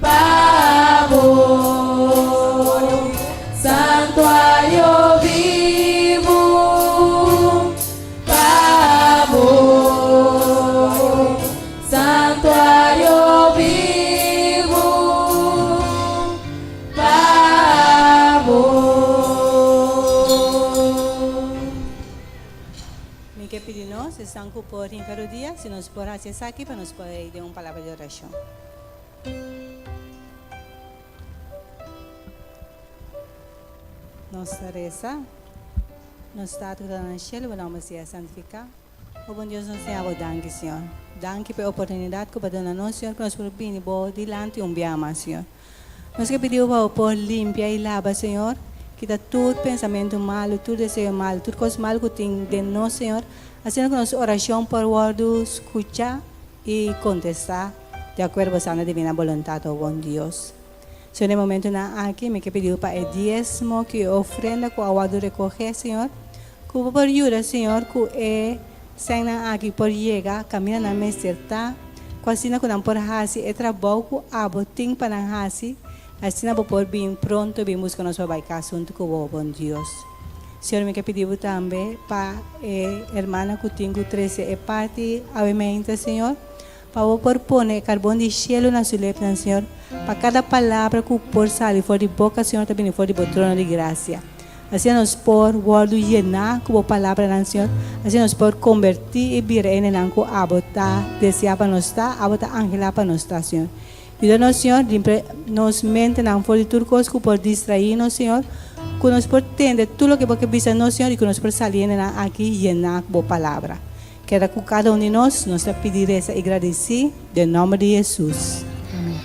S2: vamos, santuario vivo, vamos, santuario vivo,
S17: que pedimos, están por en cada día, si nos por hacer aquí para nos poder dar una palabra de oración. Nossa reza, nos está tudo no cielo, o nome seja santificado. O bom Deus nos tenha danke, Senhor. Danke pela oportunidade que você dá nós, Senhor, que nós podemos vir diante um biama, Senhor. Nós que pedimos por limpar e lavar, Senhor. Quita todo pensamento malo, todo desejo malo, tudo coisa mal que tem de nós, Senhor. Assim que nossa oração por word escutar e contestar de acordo com a divina vontade, oh bom Deus. Senhor, no momento aqui, me que pediu para o diezmo que ofrenda que o word recoger, Senhor. Que por ajuda, Senhor, que é sena aqui por chegar, caminha na mesterta, que assim que não por fazer é trabalho que abo tem para fazer. Assim não por bem pronto, bem buscar nosso assunto com o bom Deus. Senhor, me que pediu também para a irmã que tem 13 parte, obviamente, Senhor, para o por pôr carbono de cielo na sua letra, Senhor, para cada palavra que por sair fora de boca, Senhor, também fora de trono de graça. Assim nos por word llenar com a palavra, Senhor, assim nos por convertir e vir em nanco abota, desejar para nós estar, abota angela para nós estar, Senhor. Ajuda-nos, Senhor, nos mente não for de tudo coisa que por distrair-nos, Senhor, que nos por entender tudo o que você visa-nos, Senhor, e que nos por sair aqui e llenar com a palavra. Quero que cada um de nós nos pedir essa e agradecer, em nome de Jesus. Amém.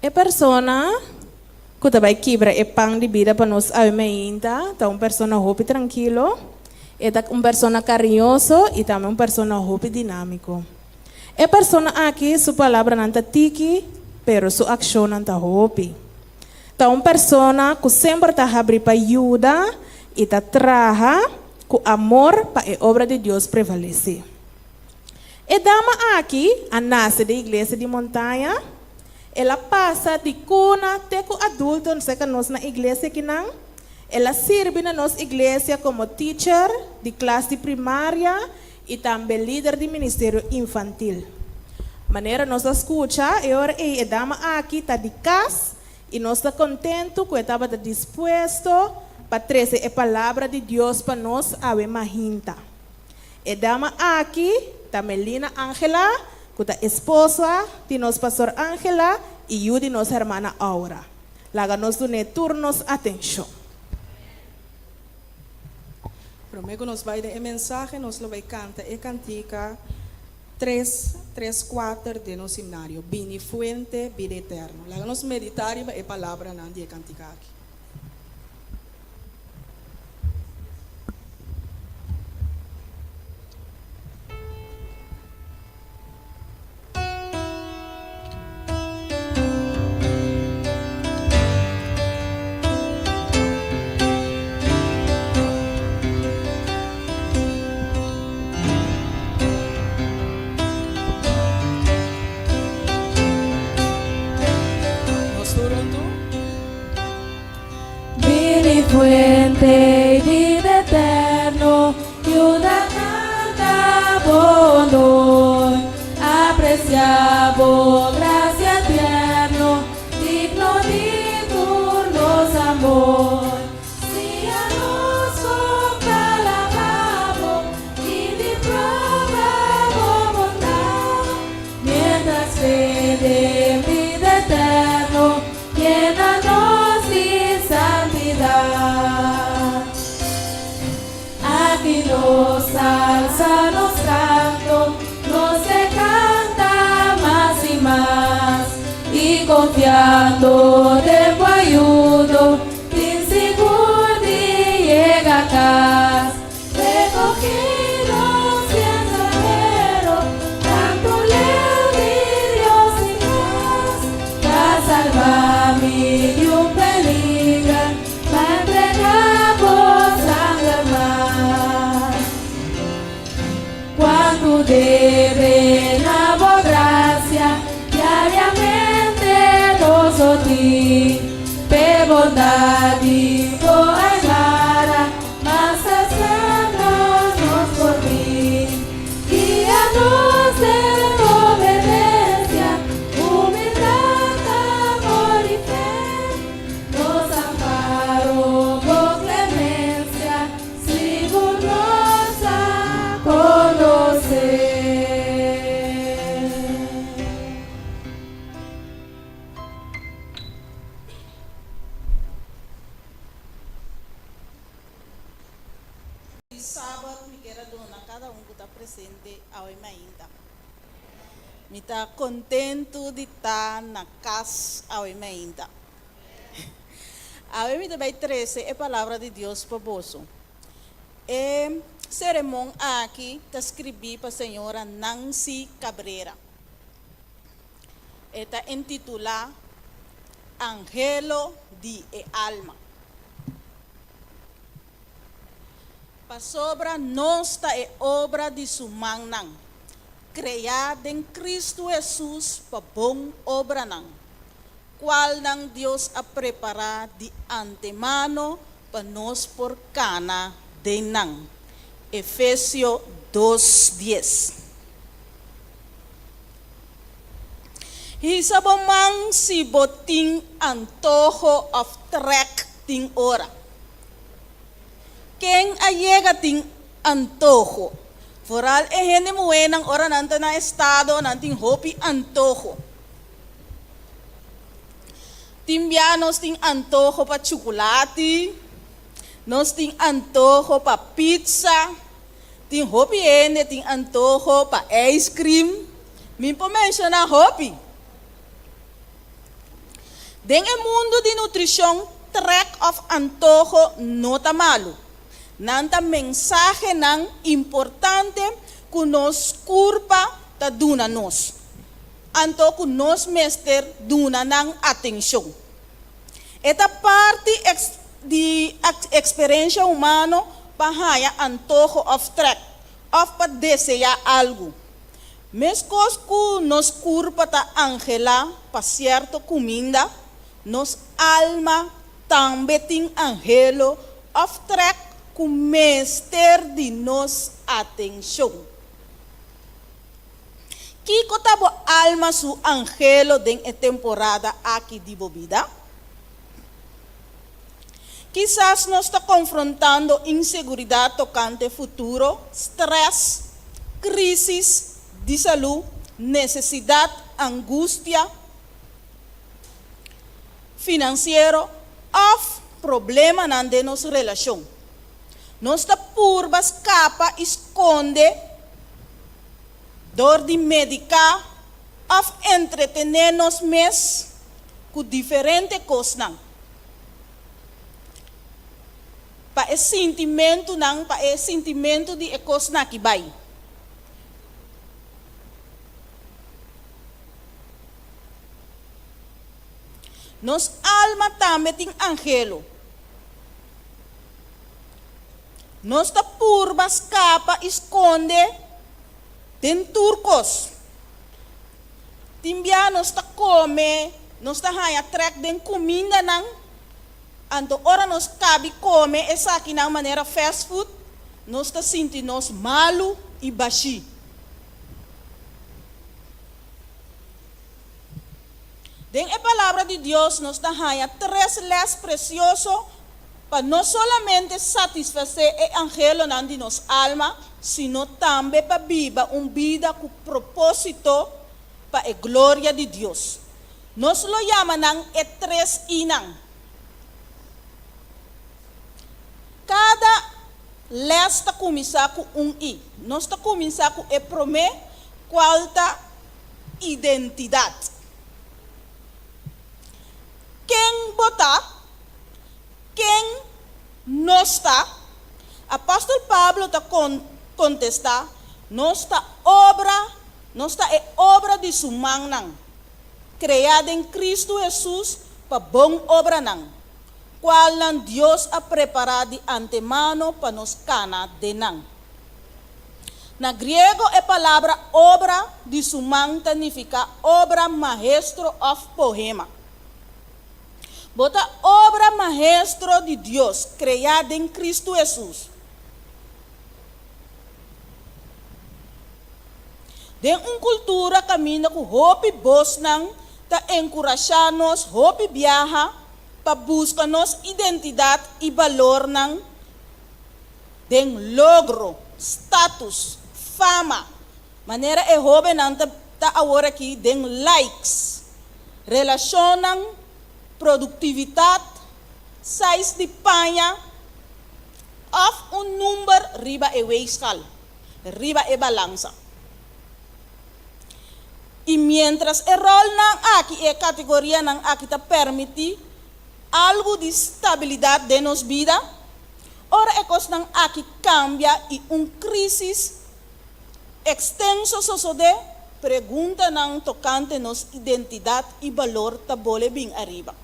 S8: E persona que também quebra e pão de vida para nós ainda, tá uma persona hope tranquilo, e tá uma persona carinhoso e também uma persona hope dinâmico. E persona aqui sua palavra não tá tiki, pero sua ação não tá hope. Tá uma persona que sempre tá abre para ajuda e tá traja com amor para a obra de Deus prevalecer. E dama aqui, a nasce da igreja de montanha, ela passa de cuna até com adulto, não sei que nós na igreja que não. Ela serve na nossa igreja como teacher de classe primária e também líder de ministério infantil. Maneira nós escuta, e ora a dama aqui está de casa e nós está contento que estava disposto para trazer a palavra de Deus para nós a mahinta. A dama aqui está Melina Angela, que é esposa de nosso pastor Angela e eu de nossa irmã Aura. Laga nós dune turnos atenção.
S15: Prometo nos vai dar mensagem, nos lo vai cantar e cantica 3:4 de nosso seminário. Bini fuente, vida eterno. Laga nos meditar e a palavra na dia cantica aqui.
S2: Fuente y vida eterno, y una canta bonor, apreciable, gracia tierno, digno de turnos amor. Si a nos alabamos y de probamos bondad, mientras fe de vida eterno, llénanos de santidad. Aquí nos alza, nos canto, nos se canta más y más, y confiando de tu ayudo, sin seguro de llega a casa, recogidos y extranjeros, tanto leo de Dios y paz, para salvarme de un peligro, para entregar por sangre más. Cuando debe la gracia, diariamente nos oti, per bondad y por clara, más hacernos nos por mí, guíanos de obediencia, humildad, amor y fe, nos amparo por clemencia, signos a conocer.
S18: Sábado me quero donar cada que está presente ao ainda. Me está contento de estar na casa ao ainda. A me também trouxe a palavra de Deus para você. E cerimônia aqui está escrito para a senhora Nancy Cabrera. Está intitulada Angelo de Alma. Para sobra nossa é obra de sua mão, criada em Cristo Jesus para bom obra, qual Deus a preparar de antemano para nós por cana de nan. Efésios 2:10. Hisabomang si boting antojo of trek ting ora. Quem ayega ting antojo. Foral gente muwe ng ora nanto na estado nanting hopi antojo. Timbianos ting antojo pa chocolate, nos ting antojo pa pizza, ting hopi ting antojo pa ice cream. Min po mention na hopi.
S12: Den el mundo de nutrición, trek of antojo no está malo. Nanta mensaje nan importante que nos curpa ta duna nos. Anto que nos mester duna nan atención. Esta parte de experiência humana para antojo of trek, of para desejar algo. Mescos que nos curpa ta angela para certa comida, nos alma também tem angelo of trek com mester de nos atenção. Kiko tabo alma su angelo den temporada aqui de bebida? Quizás nos está confrontando inseguridade tocante futuro, stress, crisis de saúde, necessidade, angústia financeiro ou problema na nossa relação. Nossa curva escapa, esconde, dor de medicar ou entretener-nos mesmo com diferentes coisas. Para esse sentimento de coisa que vai. Nos alma também tem angelo. Nossa curva escapa, esconde, tem turcos. Timbia nos come, nos haya trek den comida nang. Anto ora nos cabe come essa aqui na maneira fast food, nos está sentindo malo e baixi. Den a palavra de Deus nos dá três leis preciosas para não somente satisfazer o angelo de nossa alma, sino também para viver uma vida com propósito para a glória de Deus. Nós lo chamamos de três inang. Cada lei está começando com I. Nós está começando com o primeiro, qual é identidade. Quem botar, quem não está, apóstolo Pablo está contestar, nossa obra de sua mão, criada em Cristo Jesus para boa obra não, qual Deus ha preparado de antemano para nos cana de não. Na grego a palavra obra de sua mão significa obra maestro of poema. Bota obra maestro de Deus, criada em Cristo Jesus. De uma cultura caminha com hope bosnan, ta encorajar-nos, hope viaja, para buscar nos identidade e valor nan, de logro, status, fama. Maneira é hope nan ta agora aqui de likes, relacionam produtividade, size de panha, of um número riba e weegschaal, riba e balança. E mientras o rol nan aqui e categoria nan aqui ta permite algo de estabilidade de nos vida, ora é coisa nan aqui cambia e crisis extenso sucede, pergunta nan tocante nos identidade e valor ta bole bem arriba.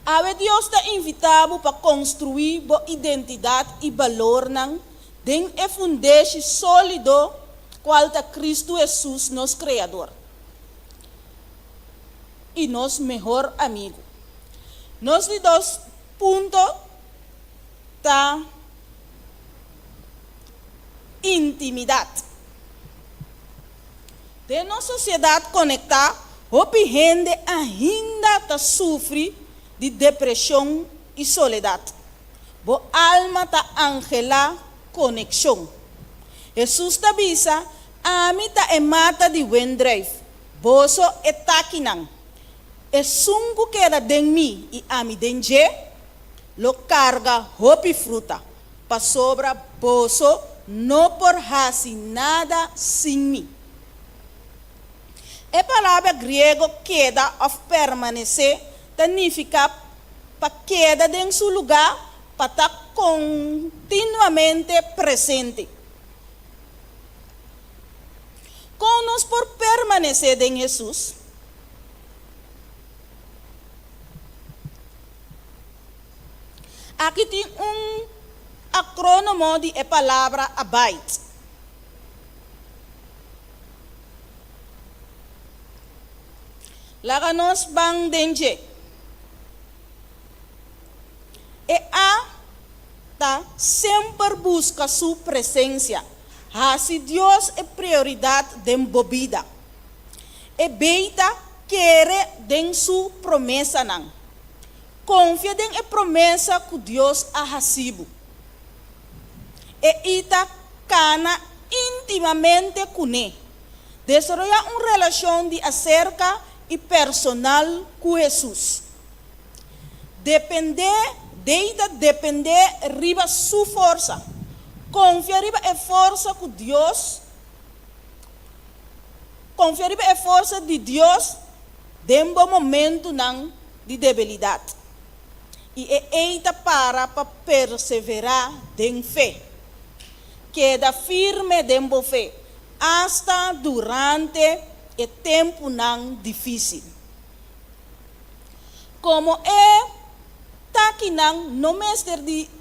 S12: Ave Deus está invitado para construir a identidade e valor em um fundamento sólido qual é Cristo Jesus, nosso Criador e nosso melhor amigo. Nos dois pontos está intimidade. De nossa sociedade conectada, hope gente ainda está sofrendo de depressão e soledade. Bo alma ta angela conexão. Jesus está bisa, a mim ta e mata de wendrive. Boso e takinang. E sungu queda den mi e a mi denje, lo carga hopi fruta. Pa sobra boso, no por hasi nada sin mi. A palavra grego queda of permanecer significa para queda em seu lugar, para estar continuamente presente. Com nós por permanecer em Jesus, aqui tem acrônimo de a palavra abide. Lá nós vamos dentro. E tá sempre busca sua presença. Se Deus é prioridade de vida. E beita quer den sua promessa não. Confia em a promessa que Deus ha recebido. E ita cana intimamente com ele. Desarrollar uma relação de acerca e personal com Jesus. Depender riba sua força. Confia riba a força com Deus. Confia riba a força de Deus dentro do momento não de debilidade. E eita para perseverar em fé. Queda firme dentro fé. Hasta durante o tempo não difícil. Como tá aqui não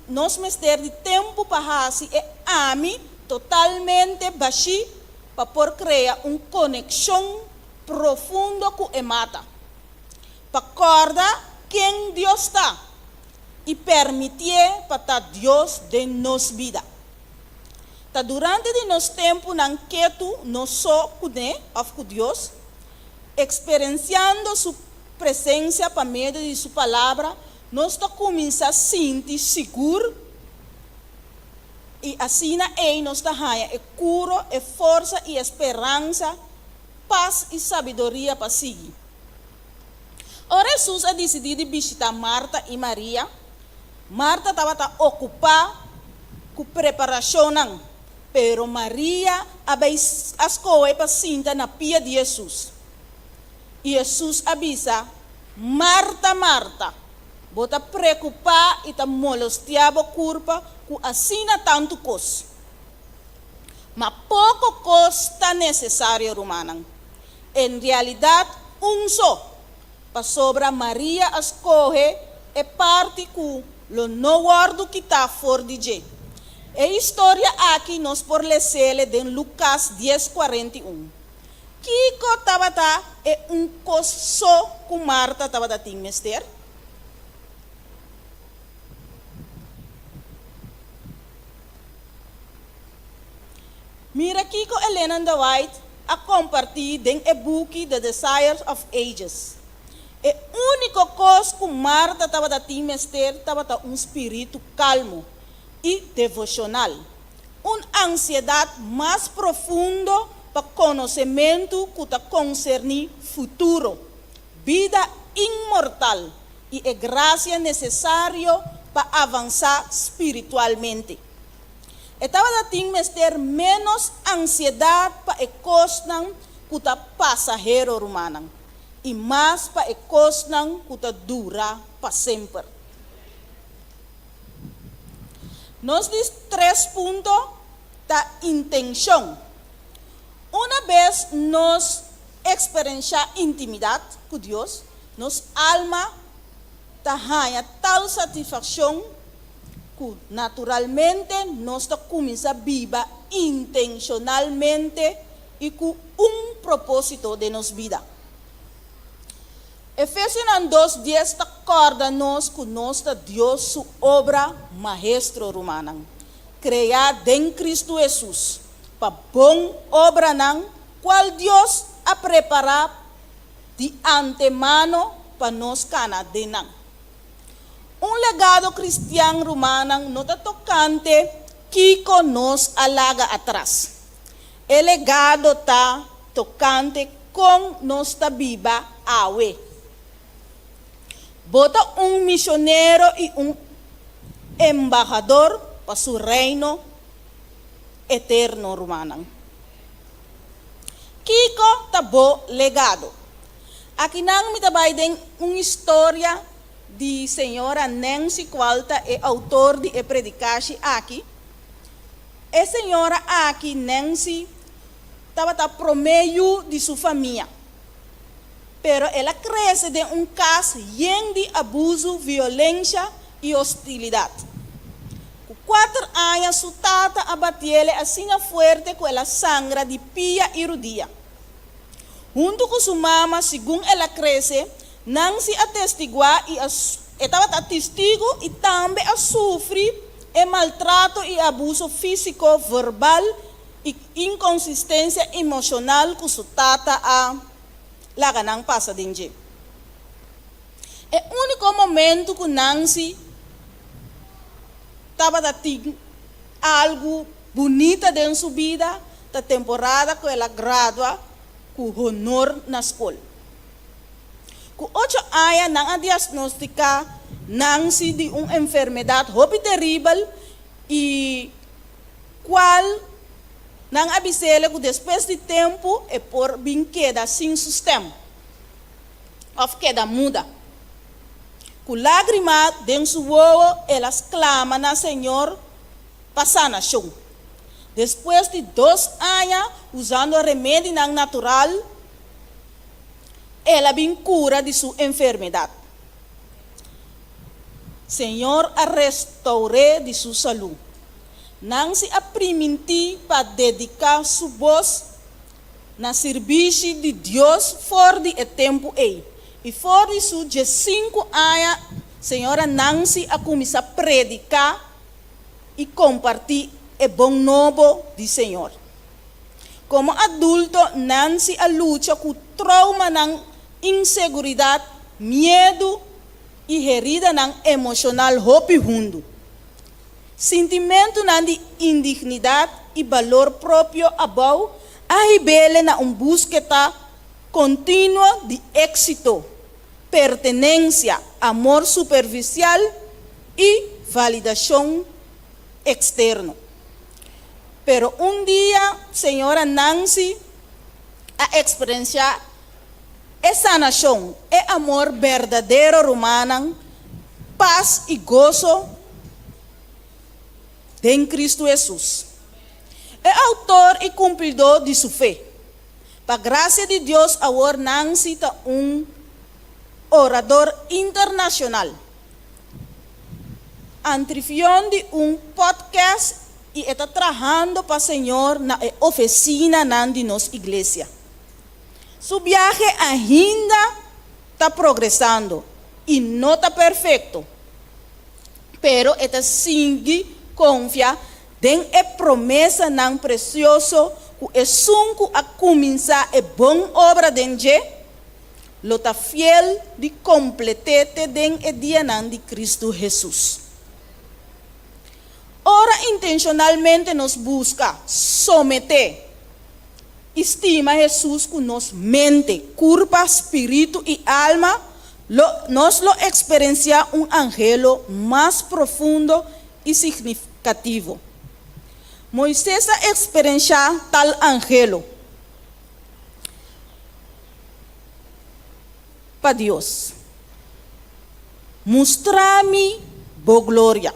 S12: nós mestre de tempo para assim e ami totalmente baixi para criar uma conexão profunda com a mata. Para acordar quem Deus está e permitir para Deus de nos vida. Tá durante de nosso tempo não quieto nós só com Deus, experienciando sua presença por meio de sua palavra, nós está começando a sentir seguro e assim nós está ganhando cura, força e esperança, paz e sabedoria para seguir. Ora, Jesus ha decidido visitar Marta e Maria. Marta estava ocupada com preparação, pero Maria as coisas para sentar na pia de Jesus. E Jesus avisa, Marta, Marta, bota preocupar e tá molestiava curva com assim tanto coisa. Mas pouco coisa está necessário, romana. Em realidade, só. Para sobra Maria escolhe é parte com o não guardo que está fora de je. A história aqui nós por ler em Lucas 10:41. Kiko estava é coisa só com Marta estava da timester. Mira Kiko Helena de White a compartilhar em e-book The Desires of Ages. E única coisa que Marta estava da timester estava um espírito calmo e devocional. Uma ansiedade mais profunda para conhecimento que está concerne futuro, vida imortal e a graça necessária para avançar espiritualmente. Estava da timester menos ansiedade para a coisa que está passageiro romana e mais para a coisa que está dura para sempre. Nós diz 3 pontos da intenção. Uma vez nós experienciar intimidade com Deus, nossa alma ganha tal satisfação que naturalmente nós começa a viver intencionalmente e com propósito de nossa vida. Efésios 2:10 acorda-nos que Deus sua obra maestro romana, criada em Cristo Jesus, para bom obra qual Deus ha preparado de antemano para nós canadenang. Legado cristiano romano não está tocante que nos alaga atrás. O legado está tocante com nossa viva awe. Bota missionário e embajador para seu reino eterno romano. Kiko tabo legado. Aqui não me trabalha uma história de senhora Nancy Qualta, é autor de predicação aqui. A senhora aqui, Nancy, estava por meio de sua família. Pero ela cresce de caso lleno de abuso, violência e hostilidade. Com 4 anos, sua tata abateu assim forte com ela sangra de pia e rodia. Junto com sua mama, segundo ela cresce, Nancy atestigua e estava testigo e também a sofrer maltrato e abuso físico, verbal e inconsistência emocional com sua tata a laganang passa dentro. É o único momento que Nancy estava tendo algo bonito dentro sua vida, da temporada que ela gradua com honor na escola. Com 8 anos, não diagnostica Nancy de uma enfermidade muito terrível e qual não avisei que depois de tempo é por bem queda sem sistema ou queda muda. Com lágrimas dentro do olho, elas clamam na Senhor para sanação. Depois de 2 anos, usando remédio natural, ela bem cura de sua enfermidade. Senhor a restaurou de sua saúde. Nancy a permitiu para dedicar sua voz na serviço de Deus fora de tempo aí. E fora de seus 5 anos, senhora Nancy a começar a predicar e compartilhar o bom novo do Senhor. Como adulto, Nancy a luta com trauma, inseguridade, medo e ferida emocional hopi junto. Sentimento de indignidade e valor próprio abau a rebelde na busca contínua de êxito, pertenência, amor superficial e validação externa. Pero dia, senhora Nancy a experienciar essa sanação, é amor verdadeiro romano, paz e gozo em Cristo Jesus. É autor e cumpridor de sua fé. Para graça de Deus, agora Nancy é orador internacional. Anfitrião de podcast e está trabalhando para o Senhor na oficina de nossa igreja. Su viaje ainda está progressando e não está perfeito, pero está sigue confia em a promessa não precioso que é sunco a começar a boa obra dentro, lo está fiel de completete den e dia de Cristo Jesus. Ora intencionalmente nos busca someter. Estima Jesus com nos mente, corpo, espírito e alma, nos lo experiencia angelo mais profundo e significativo. Moisés experiencia tal angelo para Deus. Mostra-me boa glória.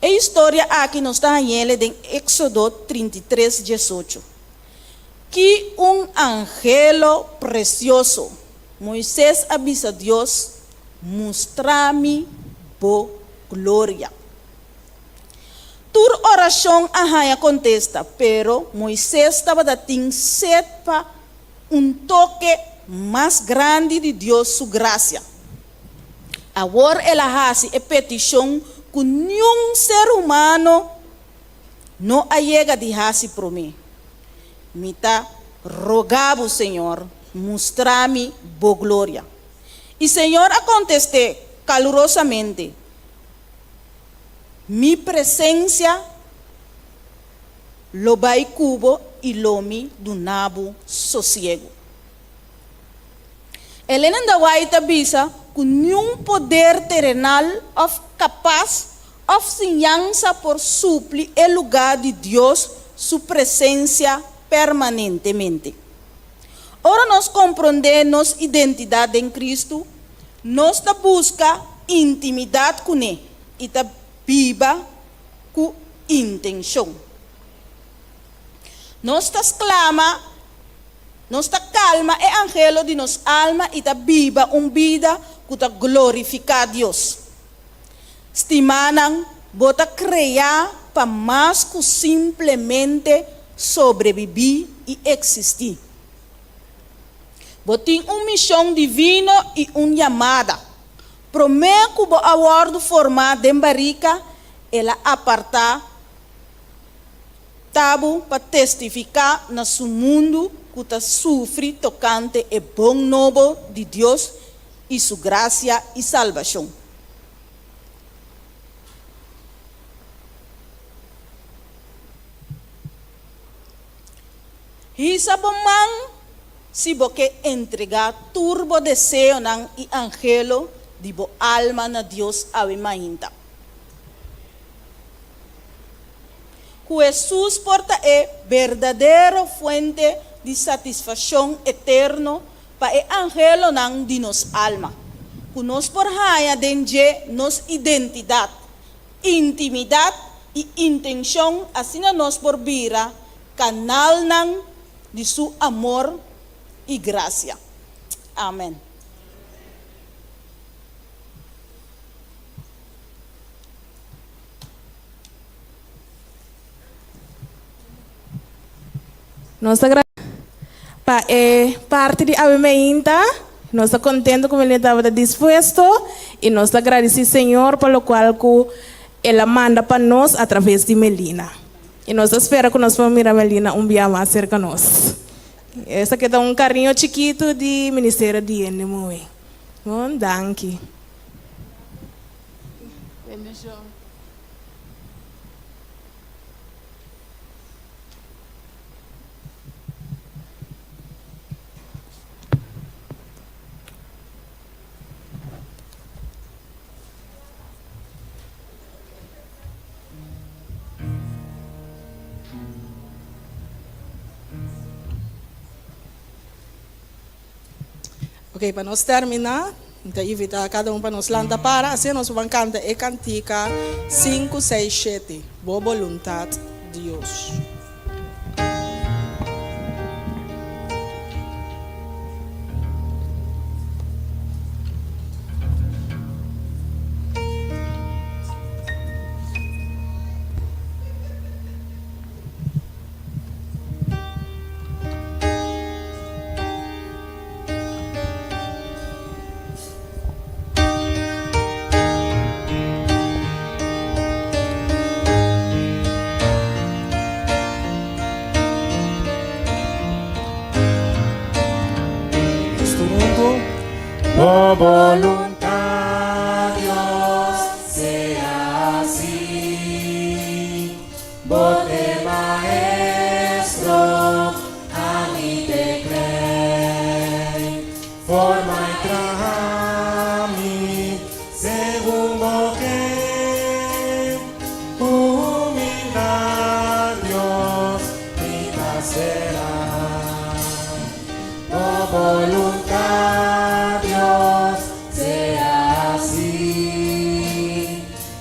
S12: A história aqui nos está em Éxodo 33, 18. Que angelo precioso, Moisés avisa a Deus, mostra-me boa glória. Tua oração a contesta, pero Moisés estava dando sede para toque mais grande de Deus, sua graça. Agora ela faz a petição que nenhum ser humano não chega de fazer para mim. Me está rogando, Senhor, mostrar-me boa glória. E Senhor a contestou calorosamente, mi presença lo vai cubo e lo me do nabo sossego. Helena da Waita bisa com nenhum poder terrenal of capaz of sinhança por suplir o lugar de Deus, sua presença permanentemente. Ahora nos comprendemos identidad en Cristo, nos da busca intimidad con Él y ta viva con intención. Nos ta clama, nos ta calma e angelo de nos alma y ta viva vida que ta glorifica a Dios. Estimanan, bota crear para más que simplesmente sobrevivir y existir. Botin missão divina e chamada. Prometo que a abordo formada em Barica, ela apartar tabu para testificar no seu mundo que está sofre tocante e bom novo de Deus e sua graça e salvação. Hisaboman si boque entregar turbo deseo nan y angelo di bo alma na Dios ave mainta. Jesús porta é verdadeira fuente de satisfação eterno para e angelo nan di nos alma. Kunos por haya denje nos identidade, intimidade e intenção assim nos por vira canal nan de su amor y gracia. Amén.
S8: Nossa parte de Ave Mainta, nós estamos contentos como ele estava disposto e nós agradecemos, Senhor, pelo qual ela manda para nós através de Melina. E nós esperamos que nós vamos mirar Melina dia mais cerca de nós. Essa aqui é carinho chiquito de Ministério de NMUE. Bom, danke.
S12: Bendição.
S15: Ok, para nós terminar, então invitar cada um para nos lançar para, assim nós vamos cantar e cantica 5, 6, 7. Boa vontade de Deus.
S1: Oh, voluntad, Dios, sea así. Bote maestro, a mí te cree. Forma y trami, según boque. Humildad, Dios, mi será. Oh, voluntad.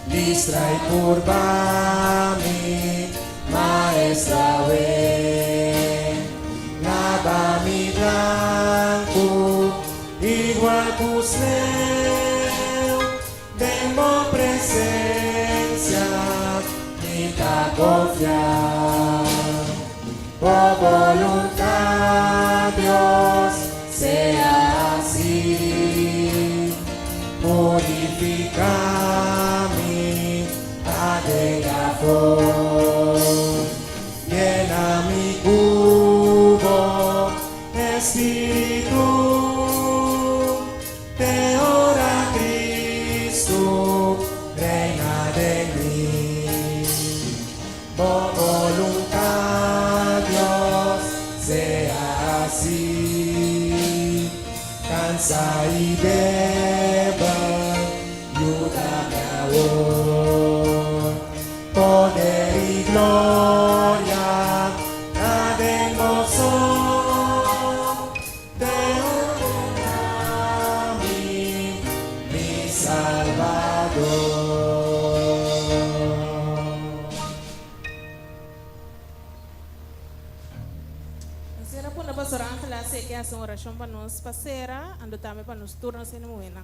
S1: Distrai curvami, maestra ve, nada mi blanco, igual pusneu, demo presencia, mi ta confiar. Oh, voluntad, Dios, sea así, purificami, llena mi cubo, Espíritu, te ora Cristo, reina de mí. Oh, voluntad, Dios, sea así, cansa y beba, ayúdame ahora. Poder y gloria, la
S8: que hace una oración para nos pasera, ando también para nos turnos en buena.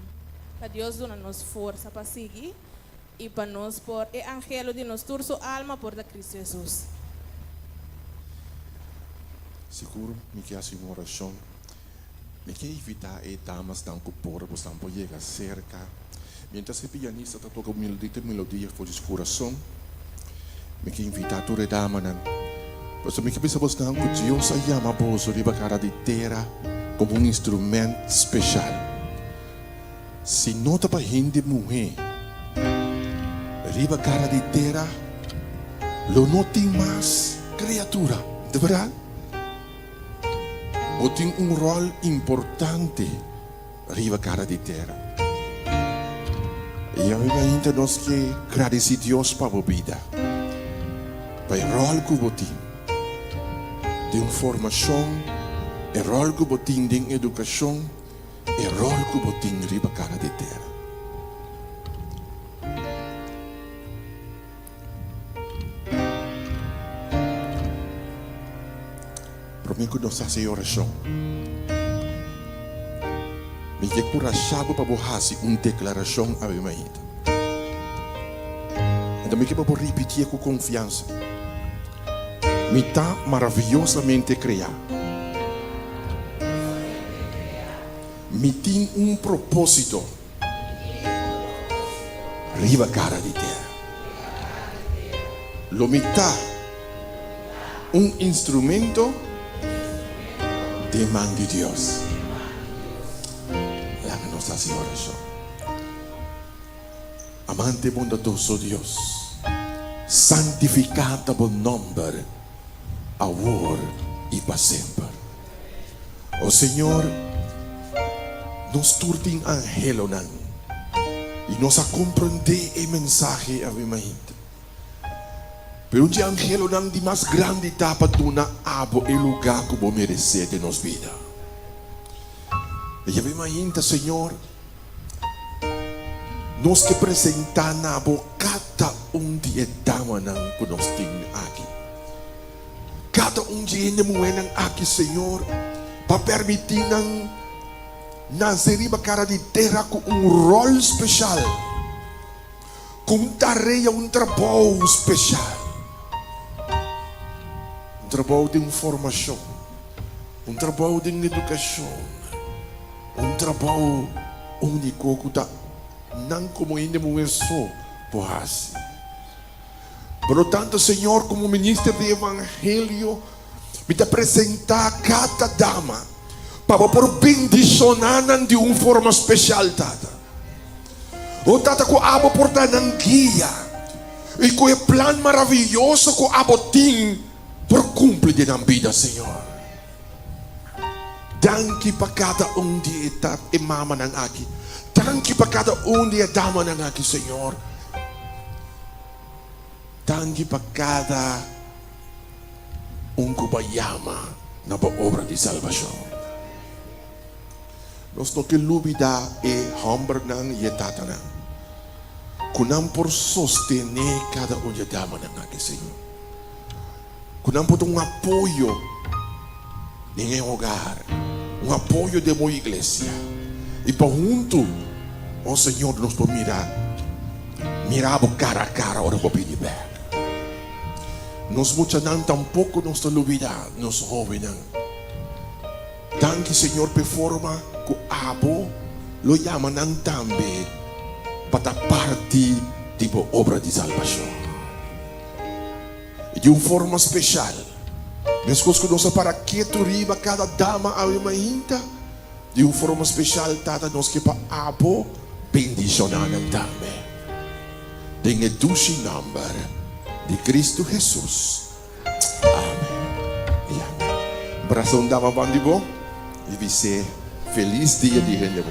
S8: Para Dios nos fuerza para seguir y para nos por el ángel de nos tur su alma por da Cristo Jesús.
S19: Seguro, me quer hacer uma oração. Me quer evitar damas tão por você não pode chegar cerca. Mientras o pianista está tocando melodia por o coração, me quer invitar toda dama nan. Você me quer pensar você não que Deus a chama você riba cara de terra como instrumento especial. Se nota para gente mulher, riba cara de terra, lo não tem mais criatura, de verdade? O tem rol importante riba cara de terra. E eu ainda nós que agradecer Deus para a vida. Para o rol que você tem de formação, o rol que você tem de educação, o rol que você tem riba cara de terra. Prometo que nós fazemos oração. Me quer por achar para você uma declaração a minha vida. Então me quer para repetir com confiança. Me está maravilhosamente criado. Me tem propósito. Riba cara de terra. Lo me está instrumento de mão de Deus. La nossa Senhora. Amante bondadoso Deus, santificado o nome, agora e para sempre. O Senhor nos turtin angelo nan e nos a compreender a mensagem a minha gente. Pero um angelo nan de mais grande etapa duna abo e lugar que vou merecer de nos vida. E a minha gente, Senhor, nós que apresentar na abo cada de dama nan que nós temos aqui. Cada de enemuenan aqui, Senhor, para permitir nascer riba cara de terra com rol especial, com tarefa, trabalho especial. Trabalho de formação, trabalho de educação, trabalho único que não como ainda mulher só por assim. Por tanto, Senhor, como ministro do Evangelho, me apresentar cada dama para por bendicionar de uma forma especial, tata. O tata com abo por dar guia e com o plano maravilhoso que abo tem por cumprir de na vida, Senhor. Danke para cada de etapa e mama nang aqui. Danke para cada de dama nang aqui, Senhor. Danke para cada que bayama na obra de salvação. Nós não queremos olvidar e humber nang e tata nang. Kunam por sostener cada de dama nang aqui, Senhor. Kunam por apoio em hogar, apoio de uma igreja. E para junto, o Senhor nos pode mirar cara a cara, ora para pedir bem. Nos muitos não tampouco nos olvidar, nos jovens. Danke, Senhor, por forma que abo lo chamam também para parte tipo obra de salvação. De uma forma especial. Mas que nós para que tu riba cada dama a uma inta de uma forma especial tata nós que para abo bendicionar também. Tem o doce nome de Cristo Jesus. Amém. E amém. Bração dama bandibo e você feliz dia de rende.